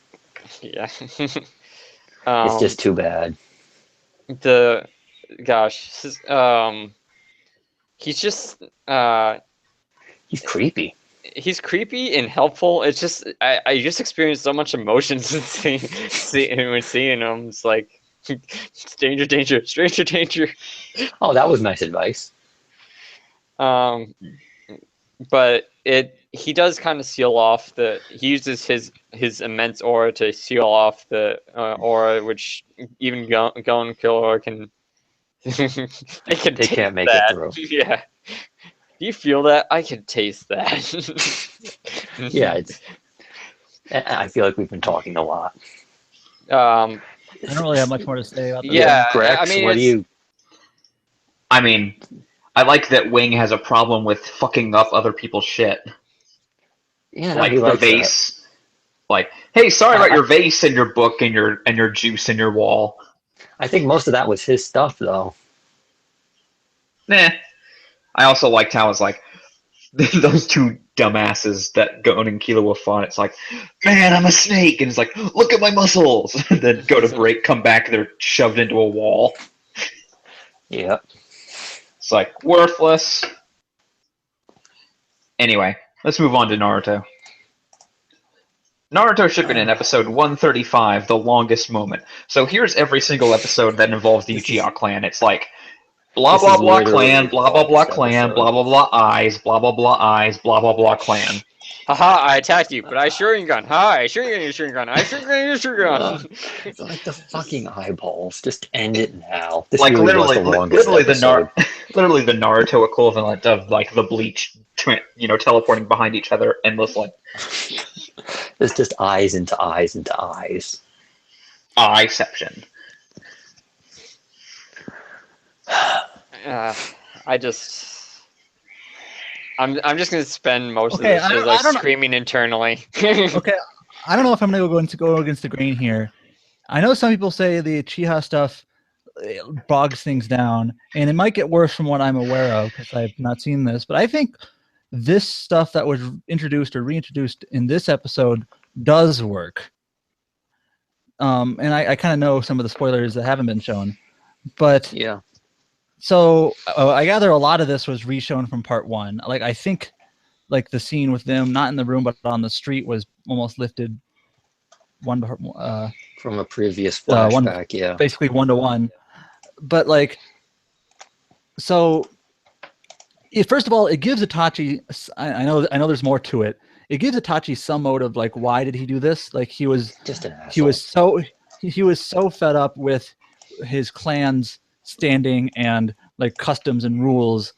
Yeah. It's just too bad. gosh, he's just he's creepy. He's creepy and helpful. It's just I just experienced so much emotions when seeing him. It's like danger, danger, stranger danger. Oh, that was nice advice. But he does kind of seal off he uses his immense aura to seal off the aura, which even Gon Killer can. They can't make that. it through. Yeah. Do you feel that? I can taste that. Yeah, I feel like we've been talking a lot. I don't really have much more to say about this. Yeah, Grex, I mean, what do you? I mean, I like that Wing has a problem with fucking up other people's shit. Yeah, like the vase. That. Like, hey, sorry about your vase and your book and your juice and your wall. I think most of that was his stuff, though. Nah. I also liked how it's like those two dumbasses that Gon and Killua fought. It's like, man, I'm a snake, and it's like, look at my muscles. And then go to break, come back, they're shoved into a wall. Yep. It's like worthless. Anyway, let's move on to Naruto. Naruto Shippuden episode 135, The Longest Moment. So here's every single episode that involves the Uchiha clan. It's like, blah blah blah clan, blah blah blah clan, blah blah blah eyes, blah blah blah eyes, blah blah blah clan. Haha, I attacked you, but I Sharingan. Hi, Sharingan your Sharingan. I Sharingan your Sharingan. It's like the fucking eyeballs. Just end it now. This like really literally, was the longest episode. Literally the Naruto equivalent of like the Bleach, teleporting behind each other endlessly. It's just eyes into eyes into eyes. Eyeception. I'm just gonna spend most of this just like screaming internally. Okay, I don't know if I'm gonna go against the grain here. I know some people say the Uchiha stuff bogs things down, and it might get worse from what I'm aware of because I've not seen this. But I think this stuff that was introduced or reintroduced in this episode does work. And I kind of know some of the spoilers that haven't been shown, but yeah. So I gather a lot of this was reshown from part one. Like I think, like the scene with them not in the room but on the street was almost lifted from a previous flashback. Yeah, basically 1-to-1. But like, so first of all, it gives Itachi. I know there's more to it. It gives Itachi some motive. Like, why did he do this? Like he was just an asshole. He was so fed up with his clan's standing and like customs and rules,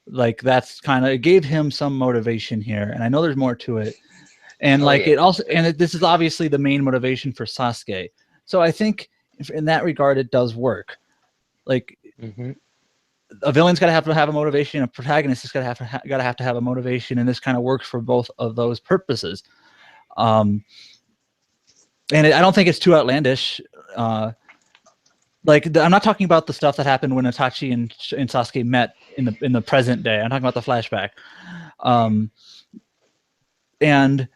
like that's kind of, it gave him some motivation here, and I know there's more to it, and it also, and this is obviously the main motivation for Sasuke. So I think in that regard it does work. Like a villain's got to have a motivation, a protagonist is got to have a motivation, and this kind of works for both of those purposes. And I don't think it's too outlandish. I'm not talking about the stuff that happened when Itachi and Sasuke met in the present day. I'm talking about the flashback. And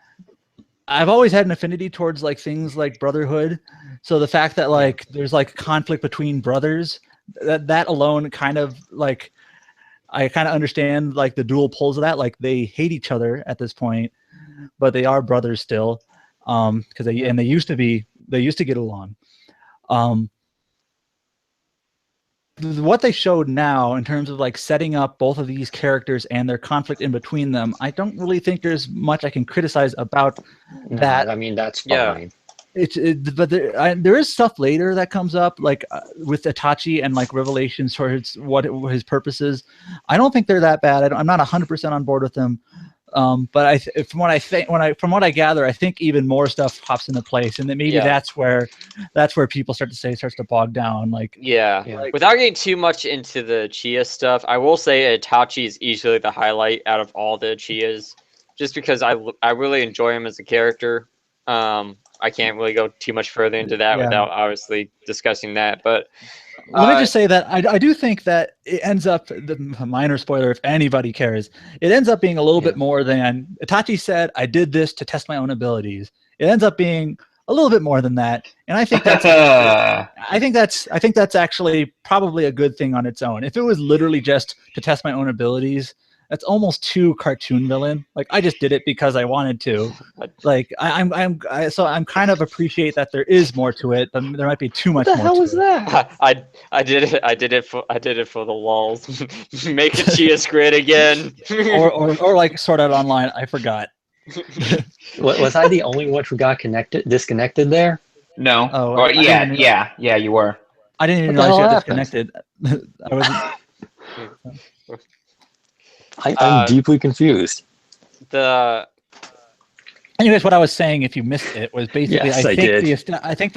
I've always had an affinity towards like things like brotherhood. So the fact that like there's like conflict between brothers, that alone kind of like, I kind of understand like the dual poles of that. Like they hate each other at this point, but they are brothers still. Because they used to get along. What they showed now in terms of like setting up both of these characters and their conflict in between them, I don't really think there's much I can criticize about that. I mean, that's fine. But there is stuff later that comes up, like with Itachi and like revelations towards what his purpose is. I don't think they're that bad. I'm not 100% on board with them. But from what I gather, I think even more stuff pops into place, and then maybe that's where people starts to bog down. Like without getting too much into the Chia stuff, I will say Itachi is easily the highlight out of all the Chias, just because I really enjoy him as a character. I can't really go too much further into that without obviously discussing that, but. Let me just say that I do think that it ends up, the minor spoiler if anybody cares, it ends up being a little bit more than Itachi said, I did this to test my own abilities. It ends up being a little bit more than that, and I think that's I think that's actually probably a good thing on its own. If it was literally just to test my own abilities, that's almost too cartoon villain. Like I just did it because I wanted to. Like I'm kind of appreciate that there is more to it, but there might be too much more. What the hell was that? I did it for the lulz. Make it Chia Grid again. or like Sword Art Online. I forgot. Was I the only one who got disconnected there? No. Oh, yeah, you were. I didn't even realize you got disconnected. I was. I'm deeply confused. Anyways, what I was saying, if you missed it, was basically Yes, I think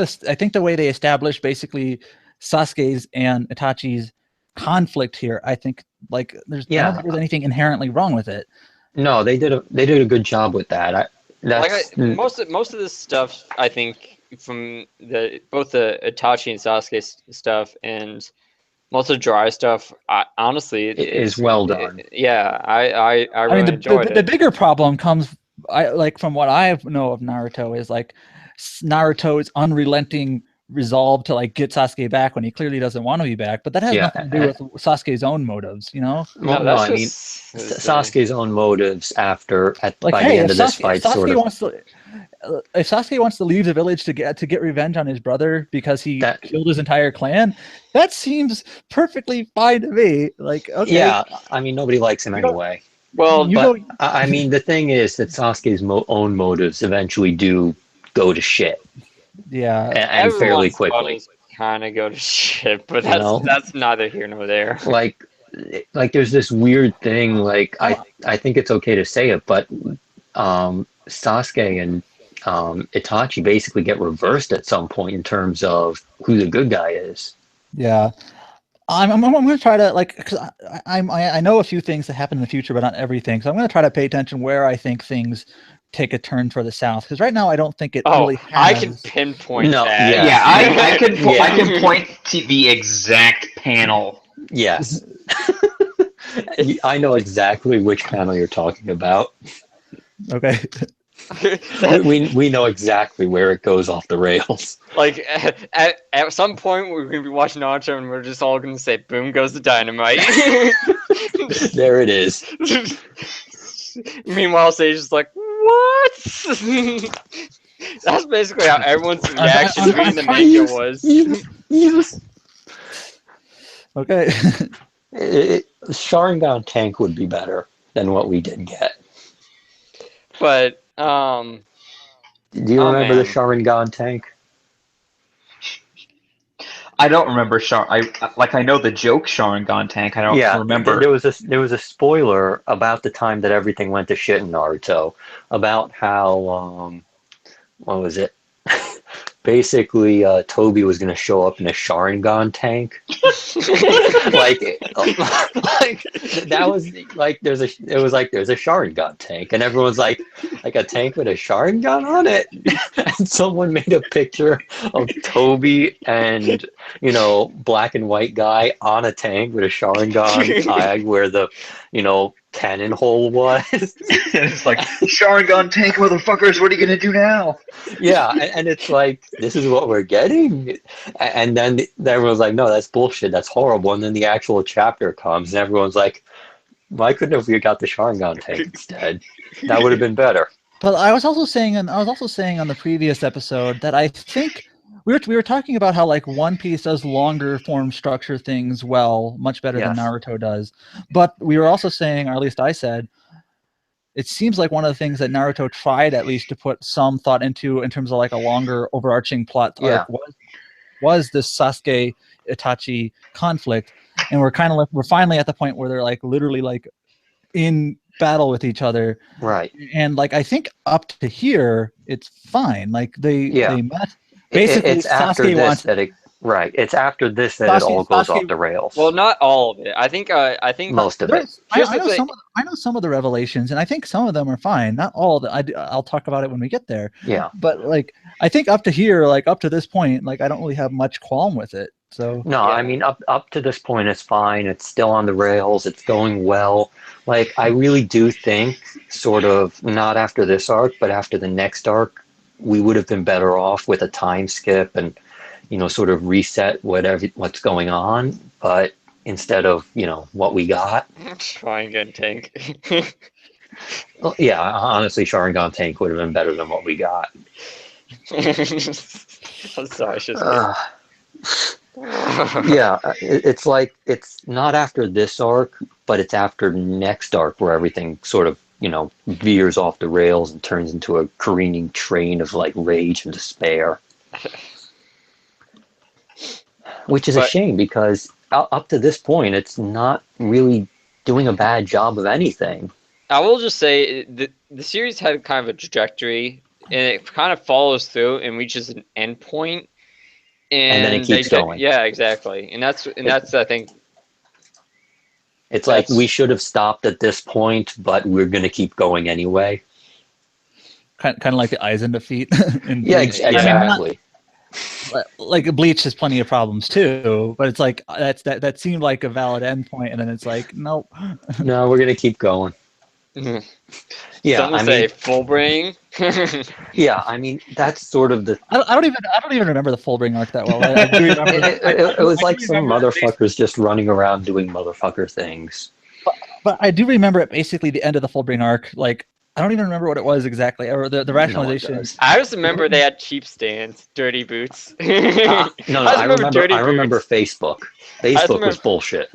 the way they established basically Sasuke's and Itachi's conflict here, I think like I don't think there's anything inherently wrong with it. No, they did a good job with that. Most of this stuff, I think, from both the Itachi and Sasuke stuff and most of the dry stuff, honestly, it is well done. I really enjoyed it. The bigger problem comes, from what I know of Naruto, is like Naruto's unrelenting resolve to like get Sasuke back when he clearly doesn't want to be back, but that has nothing to do with Sasuke's own motives, you know? No, I mean Sasuke's own motives by the end of this fight, if Sasuke wants to leave the village to get revenge on his brother because he killed his entire clan, that seems perfectly fine to me. Like, okay. Yeah, I mean nobody likes him anyway. Well, I mean the thing is that Sasuke's own motives eventually do go to shit. Yeah, and fairly quickly. Kind of go to shit, but that's neither here nor there. Like there's this weird thing. Like I think it's okay to say it, but Sasuke and Itachi basically get reversed at some point in terms of who the good guy is. Yeah, I'm going to try to because I know a few things that happen in the future, but not everything. So I'm going to try to pay attention where I think things take a turn for the south, because right now I don't think it really has. I can pinpoint that. Yeah, I can point to the exact panel. Yes. I know exactly which panel you're talking about. Okay. we know exactly where it goes off the rails. Like at some point we're gonna be watching Naruto and we're just all gonna say, "Boom goes the dynamite." There it is. Meanwhile, Sage is like, "What?" That's basically how everyone's reaction reading the manga was. Yes. Okay. Sharingan tank would be better than what we did get. But do you remember the Sharingan tank? I don't remember I know the joke Sharingan tank. I don't remember. There was a spoiler about the time that everything went to shit in Naruto, about how what was it? Basically, Toby was going to show up in a Sharingan tank. That was like there's a Sharingan tank, and everyone's like a tank with a Sharingan on it. And someone made a picture of Toby and black and white guy on a tank with a Sharingan tag where the cannon hole was. It's like, Sharingan tank, motherfuckers, what are you gonna do now? Yeah, and it's like, this is what we're getting? And then everyone's like, no, that's bullshit, that's horrible. And then the actual chapter comes and everyone's like, why couldn't we have got the Sharingan tank instead? That would have been better. But I was also saying on the previous episode that I think we were talking about how like One Piece does longer form structure things much better than Naruto does. But we were also saying, or at least I said, it seems like one of the things that Naruto tried at least to put some thought into in terms of like a longer overarching plot arc was this Sasuke Itachi conflict, and we're finally at the point where they're like literally like in battle with each other, right? And like I think up to here it's fine. Like they met. Basically, it's after Sasuke this that it It's after this that it all goes off the rails. Well, not all of it. I think most of it. I know some of the revelations, and I think some of them are fine. Not all of them. I'll talk about it when we get there. Yeah. But like, I think up to here, like up to this point, like I don't really have much qualm with it. So no, I mean up to this point, it's fine. It's still on the rails. It's going well. Like I really do think, sort of not after this arc, but after the next arc, we would have been better off with a time skip and, sort of reset what's going on. But instead of, what we got. Sharingan tank. Well, yeah, honestly, Sharingan tank would have been better than what we got. I'm sorry, it's just yeah, it's like it's not after this arc, but it's after next arc where everything sort of veers off the rails and turns into a careening train of like rage and despair, which is a shame because up to this point it's not really doing a bad job of anything. I will just say the series had kind of a trajectory, and it kind of follows through and reaches an end point. And then it keeps going. Yeah, exactly. And that's I think. It's like we should have stopped at this point, but we're going to keep going anyway. Kind of like the Aizen defeat. Yeah, exactly. Like Bleach has plenty of problems too, but it's like that seemed like a valid endpoint, and then it's like nope. No, we're going to keep going. Mm-hmm. Yeah, Someone say full bring. Yeah, I mean that's sort of the. I don't even remember the full bring arc that well. It was like some motherfuckers just running around doing motherfucker things. But I do remember it basically the end of the full bring arc. Like I don't even remember what it was exactly, or the rationalization. I just remember they had cheap stands, dirty boots. No, I remember Facebook. Facebook was bullshit.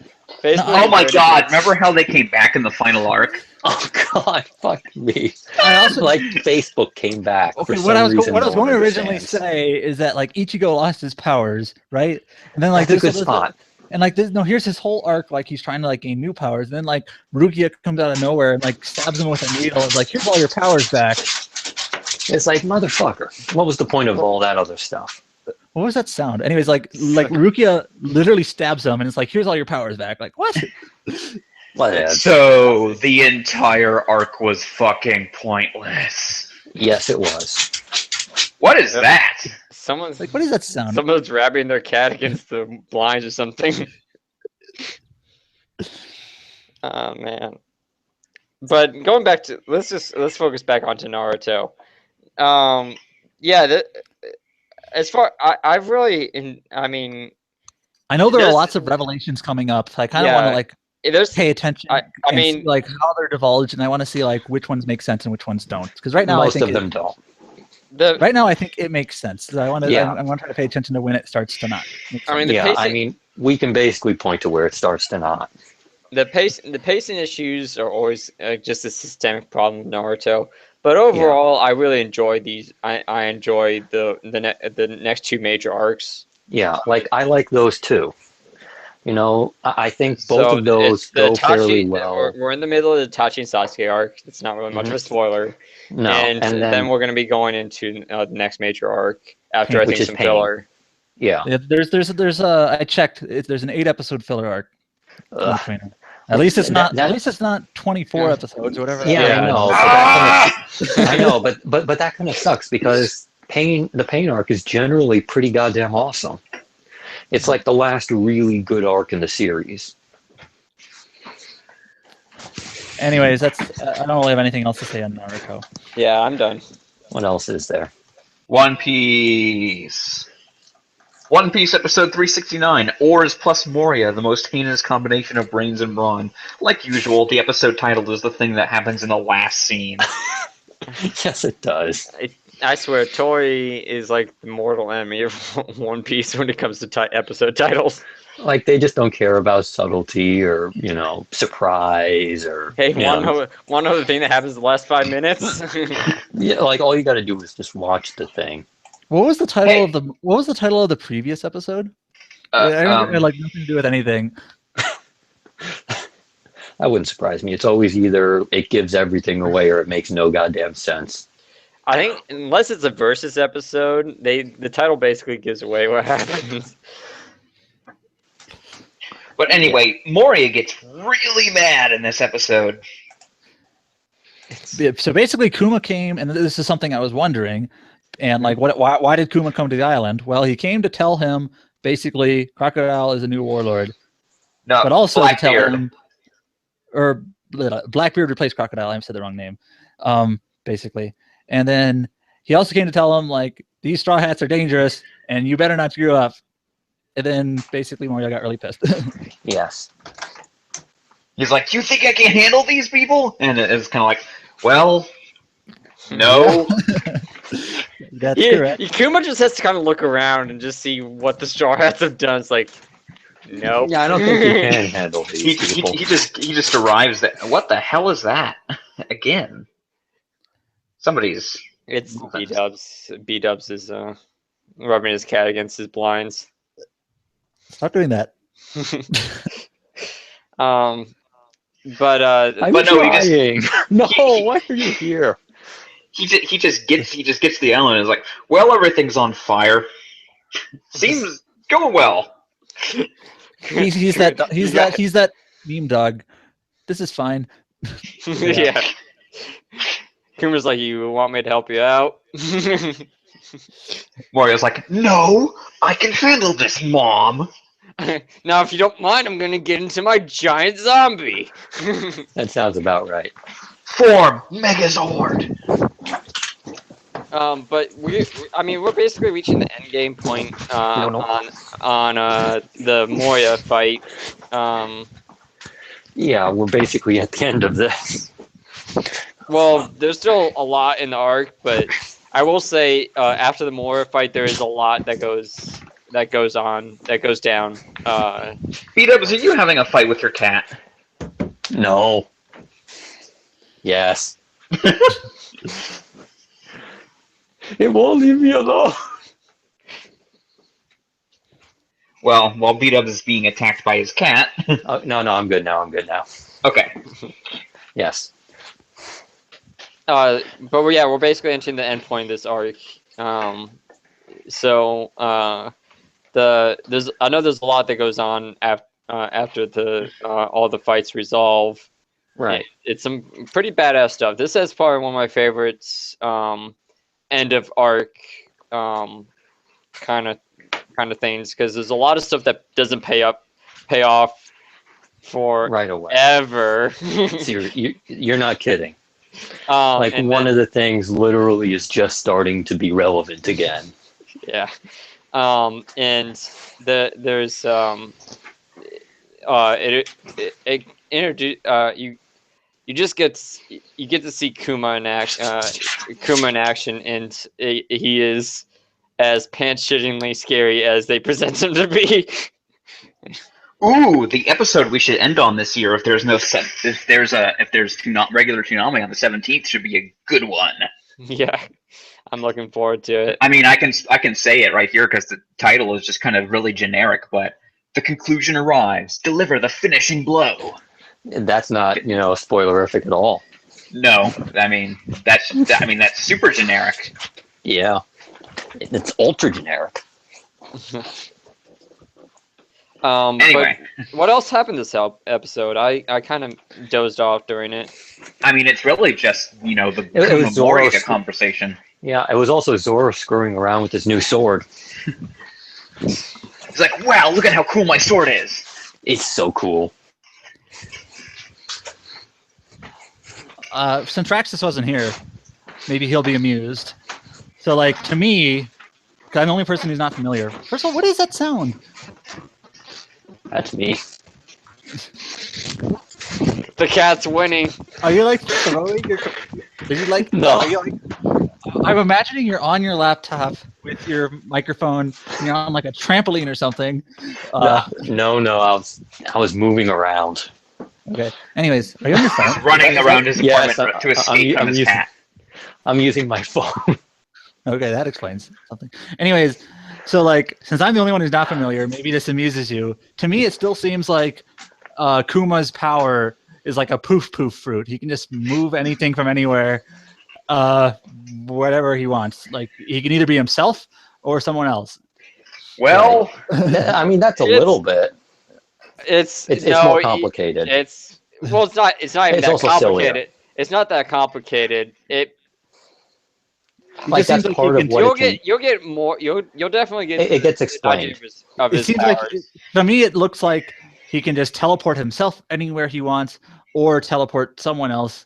Oh my god! Remember how they came back in the final arc? Oh god, fuck me. I also like Facebook came back. Okay, what I was going to originally say is that like Ichigo lost his powers, right? And then like that's a good spot. And like this, no, here's his whole arc. Like he's trying to like gain new powers. And then like Marukia comes out of nowhere and like stabs him with a needle. And like, here's all your powers back. It's like motherfucker. What was the point of all that other stuff? What was that sound? Anyways, like Marukia literally stabs him and it's like, here's all your powers back. Like what? So the entire arc was fucking pointless. Yes, it was. What is that? Someone's like, what is that sound? Someone's wrapping their cat against the blinds or something. Oh man. But going back to let's focus back onto Naruto. Yeah, as far I mean, I know there are lots of revelations coming up. So I kind of want to like pay attention. I mean, like how they're divulged, and I want to see like which ones make sense and which ones don't. Because right now, most of them don't. Right now, I think it makes sense. So I want to. I want to try to pay attention to when it starts to not. I mean, we can basically point to where it starts to not. The pacing issues are always just a systemic problem with Naruto. But overall, I really enjoy these. I enjoy the next two major arcs. Yeah, like I like those too. You know, I think both of those go fairly well. We're in the middle of the Itachi and Sasuke arc. It's not really much of a spoiler. No, and then we're going to be going into the next major arc after I think some filler. Yeah. There's I checked. There's an 8-episode filler arc. At least it's not. At least it's not 24 episodes or whatever. Yeah, I know. But that kind of sucks because the pain arc is generally pretty goddamn awesome. It's like the last really good arc in the series. Anyways, I don't really have anything else to say on Naruto. Yeah, I'm done. What else is there? One Piece. One Piece episode 369, Ores plus Moria, the most heinous combination of brains and brawn. Like usual, the episode title is the thing that happens in the last scene. Yes, it does. I swear, Tori is like the mortal enemy of One Piece when it comes to episode titles. Like, they just don't care about subtlety or, surprise or... Hey, one other thing that happens in the last 5 minutes? Yeah, like, all you gotta do is just watch the thing. What was the title of the previous episode? It had like nothing to do with anything. That wouldn't surprise me. It's always either it gives everything away or it makes no goddamn sense. I think unless it's a versus episode, the title basically gives away what happens. But anyway, Moria gets really mad in this episode. So basically, Kuma came, and this is something I was wondering. And like, why did Kuma come to the island? Well, he came to tell him basically Crocodile is a new warlord. No, but also Blackbeard. To tell him, or Blackbeard replaced Crocodile. I said the wrong name. Basically, and then he also came to tell him like these straw hats are dangerous and you better not screw up. And then basically Moria got really pissed. Yes. He's like, "You think I can handle these people?" And it's kind of like, well, no. That's correct. Kuma just has to kind of look around and just see what the Straw Hats have done. It's like, no. Yeah, I don't think he can handle these people. He just arrives at, what the hell is that? Again. Somebody's... It's B-Dubs. B-Dubs is rubbing his cat against his blinds. Stop doing that. But no, he just... No, why are you here? He just gets the Ellen and is like, well, everything's on fire. Seems going well. He's that meme dog. This is fine. Yeah. Kuma's like, you want me to help you out? Mario's like, no, I can handle this, Mom. Now, if you don't mind, I'm gonna get into my giant zombie. That sounds about right. Form Megazord. But we're basically reaching the end game point on the Moria fight. Yeah, we're basically at the end of this. Well, there's still a lot in the arc, but I will say after the Moria fight, there is a lot that goes down. B-Dubs, are you having a fight with your cat? No. Yes. It won't leave me alone. Well, while B-Dubs is being attacked by his cat. No, I'm good now. Okay. Yes. But we're basically entering the end point of this arc. I know there's a lot that goes on after the all the fights resolve. Right. It's some pretty badass stuff. This is probably one of my favorites. End of arc, kind of things, because there's a lot of stuff that doesn't pay off for right away ever. So you're not kidding. One of the things literally is just starting to be relevant again. Yeah. And there's you get to see Kuma in action, and he is as pants-shittingly scary as they present him to be. Ooh, the episode we should end on this year, if there's regular Toonami on the 17th, should be a good one. Yeah, I'm looking forward to it. I mean, I can say it right here because the title is just kind of really generic, but the conclusion arrives. Deliver the finishing blow. That's not, spoilerific at all. No, that's super generic. Yeah, it's ultra generic. Anyway, but what else happened this episode? I kind of dozed off during it. I mean, it's really just the Moria conversation. Yeah, it was also Zoro screwing around with his new sword. He's like, "Wow, look at how cool my sword is! It's so cool." Since Raxus wasn't here, maybe he'll be amused. So, to me, I'm the only person who's not familiar. First of all, what is that sound? That's me. The cat's winning. Are you throwing your? Are you No. I'm imagining you're on your laptop with your microphone. And you're on a trampoline or something. No. I was moving around. Okay. Anyways, are you on your phone? He's running around his apartment to escape from his cat. I'm using my phone. Okay, that explains something. Anyways, so since I'm the only one who's not familiar, maybe this amuses you. To me, it still seems like Kuma's power is like a poof fruit. He can just move anything from anywhere, whatever he wants. He can either be himself or someone else. Well, that's a little bit. It's more complicated. It's not even that complicated. Sillier. It's not that complicated. That's part of what you'll get more. You'll definitely get. It gets explained. It seems to me it looks like he can just teleport himself anywhere he wants, or teleport someone else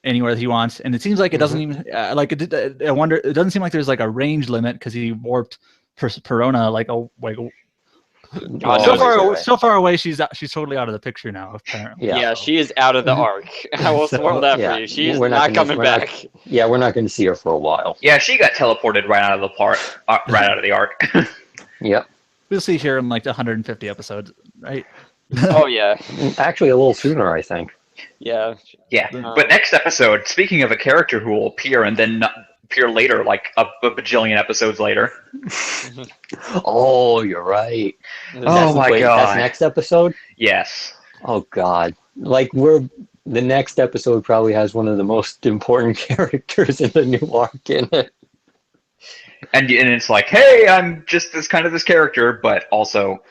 anywhere that he wants, and it seems like it doesn't even like it. I wonder. It doesn't seem like there's like a range limit because he warped Perona like so far away. She's totally out of the picture now. Apparently, yeah, she is out of the arc. I will spoil that for you. She is not coming back. We're not going to see her for a while. Yeah, she got teleported right out of the arc. Yep. We'll see here in like 150 episodes, right? Oh yeah. Actually, a little sooner, I think. Yeah. Yeah, but next episode, speaking of a character who will appear and then not appear later, like a bajillion episodes later. Oh, you're right. Oh my god. That's next episode? Yes. Oh god. Like the next episode probably has one of the most important characters in the new arc in it. And it's like, hey, I'm just this character, but also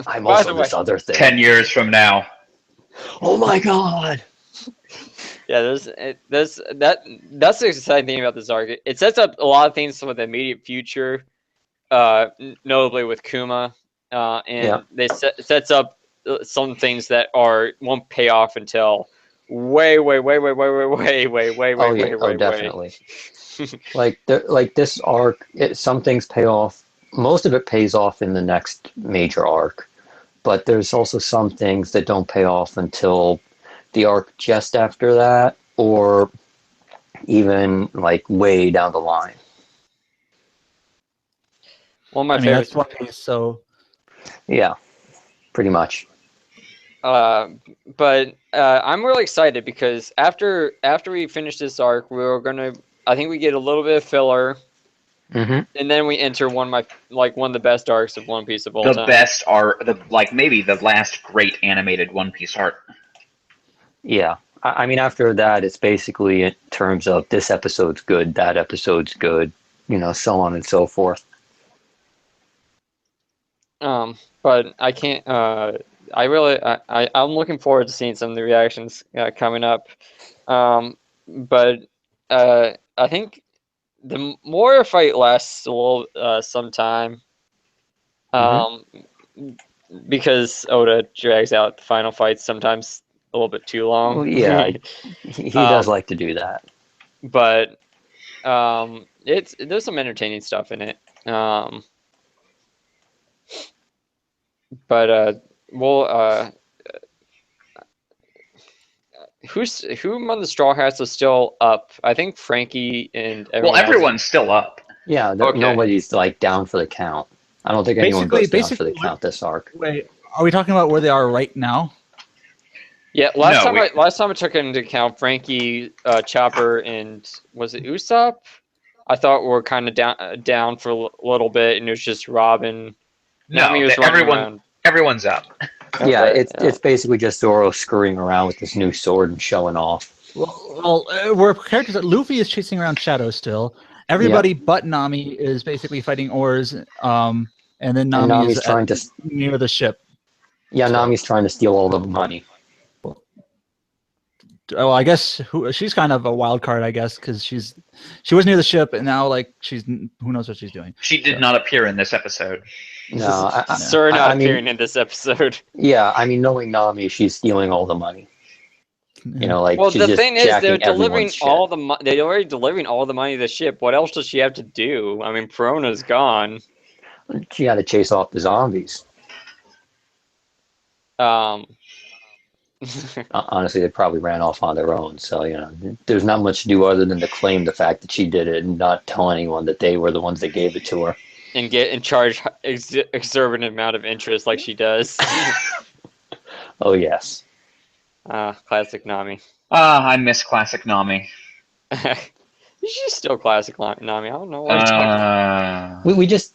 I'm also this other thing. 10 years from now. Oh my god. Yeah, that's the exciting thing about this arc. It sets up a lot of things for the immediate future, notably with Kuma, and they sets up some things that won't pay off until way. Definitely. like this arc, some things pay off. Most of it pays off in the next major arc, but there's also some things that don't pay off until the arc just after that, or even like way down the line. Well, my favorite. That's One Piece, so yeah, pretty much. But I'm really excited because after we finish this arc, I think we get a little bit of filler, and then we enter one of the best arcs of One Piece of all time. The best arc, maybe the last great animated One Piece arc. Yeah, I mean, after that, it's basically in terms of this episode's good, that episode's good, so on and so forth. But I can't. I'm looking forward to seeing some of the reactions coming up. But I think the Moria fight lasts a little some time. Because Oda drags out the final fights sometimes a little bit too long. Well, yeah, he does like to do that. But there's some entertaining stuff in it. But who among the Straw Hats is still up? I think Frankie and everyone's still up. Yeah, nobody's down for the count. I don't think anyone goes down for the count this arc. Wait, are we talking about where they are right now? Yeah, last time I took into account Frankie, Chopper, and was it Usopp? I thought were kind of down for a little bit, and it was just Robin. No, everyone's up. Yeah, it's basically just Zoro screwing around with this new sword and showing off. Well, we're characters that Luffy is chasing around Shadow still. Everybody but Nami is basically fighting Oars, and then Nami's trying to near the ship. Yeah, so Nami's trying to steal all the money. Oh, I guess she's kind of a wild card, I guess, because she was near the ship, and now who knows what she's doing. She did not appear in this episode. No, appearing in this episode. Yeah, I mean, knowing Nami, she's stealing all the money. Well, the thing is, they're delivering all the they're already delivering all the money to the ship. What else does she have to do? I mean, Perona's gone. She had to chase off the zombies. Honestly, they probably ran off on their own. So, there's not much to do other than to claim the fact that she did it and not tell anyone that they were the ones that gave it to her. And get in charge exorbitant amount of interest like she does. Oh, yes. Classic Nami. I miss classic Nami. She's still classic Nami. I don't know what you're talking about. We just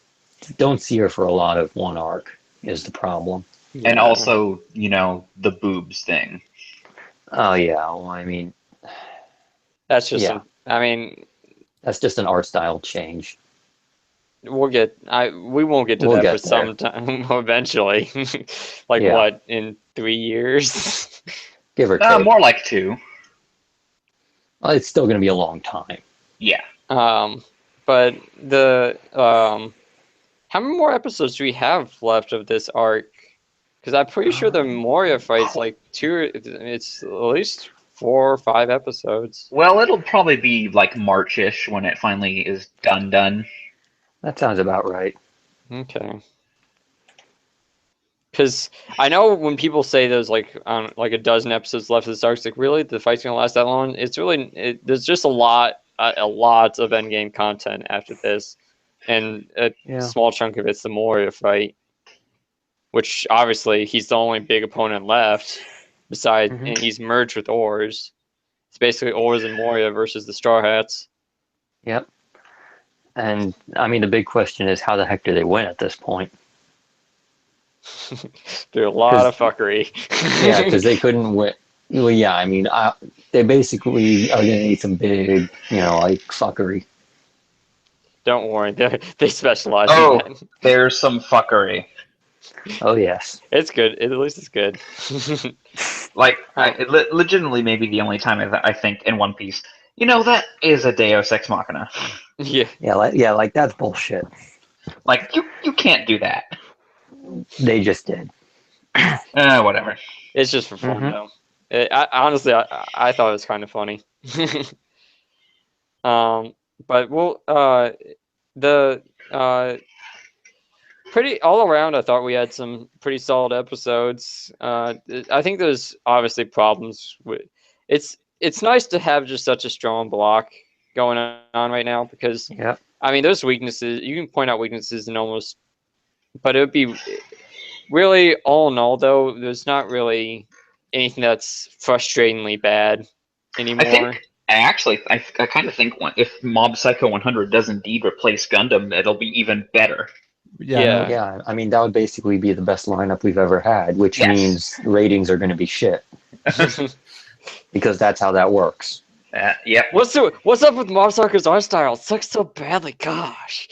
don't see her for a lot of one arc is the problem. Yeah. And also, the boobs thing. Oh, yeah. Well, I mean... That's just... that's just an art style change. We won't get to that for some time eventually. What, in 3 years? Give or take. More like 2. Well, it's still going to be a long time. Yeah. But how many more episodes do we have left of this arc? Because I'm pretty sure the Moria fight's 2. It's at least 4 or 5 episodes. Well, it'll probably be like March-ish when it finally is done. That sounds about right. Okay. Because I know when people say there's like a dozen episodes left of this arc, it's like, really, the fight's gonna last that long? It's really there's just a lot of endgame content after this, and a small chunk of it's the Moria fight, which obviously he's the only big opponent left. Besides, and he's merged with Oars. It's basically Oars and Moria versus the Straw Hats. Yep. And I mean, the big question is, how the heck do they win at this point? Through a lot of fuckery. Yeah, because they couldn't win. Well, yeah, I mean, they basically are going to need some big, like fuckery. Don't worry, they specialize in that. There's some fuckery. Oh, yes. It's good. At least it's good. Like, legitimately, maybe the only time I think in One Piece, that is a Deus Ex Machina. Yeah. Like that's bullshit. Like, you can't do that. They just did. Whatever. It's just for fun, though. Honestly, I thought it was kind of funny. But pretty all around, I thought we had some pretty solid episodes. I think there's obviously problems with it's nice to have just such a strong block going on right now, because I mean, there's weaknesses. You can point out weaknesses in almost, but it would be really, all in all, though, there's not really anything that's frustratingly bad anymore. I kind of think if Mob Psycho 100 does indeed replace Gundam, it'll be even better. Yeah. I mean, that would basically be the best lineup we've ever had, which means ratings are going to be shit. Because that's how that works. Yep. What's up with Mob Psycho's art style? It sucks so badly. Gosh.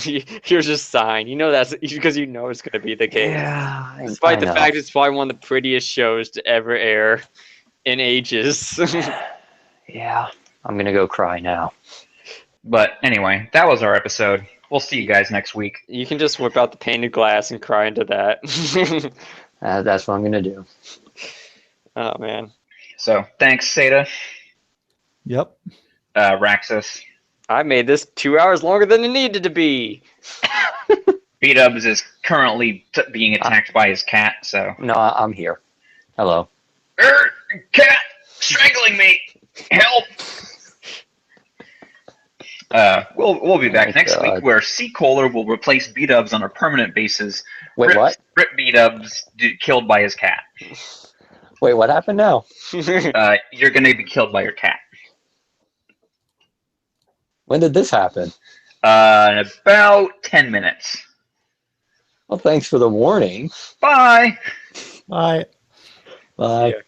You're just sighing. That's because it's going to be the case. Yeah. Despite the fact it's probably one of the prettiest shows to ever air in ages. Yeah. I'm going to go cry now. But anyway, that was our episode. We'll see you guys next week. You can just whip out the painted glass and cry into that. That's what I'm going to do. Oh, man. So, thanks, Seda. Yep. Raxus. I made this 2 hours longer than it needed to be. B-Dubs is currently being attacked by his cat, so... No, I'm here. Hello. Cat! Strangling me! Help! We'll be back next week, where C-Kohler will replace B-Dubs on a permanent basis. Wait, what? Rip B-Dubs killed by his cat. Wait, what happened now? You're gonna be killed by your cat. When did this happen? In about 10 minutes. Well, thanks for the warning. Bye! Bye. Bye. Yeah.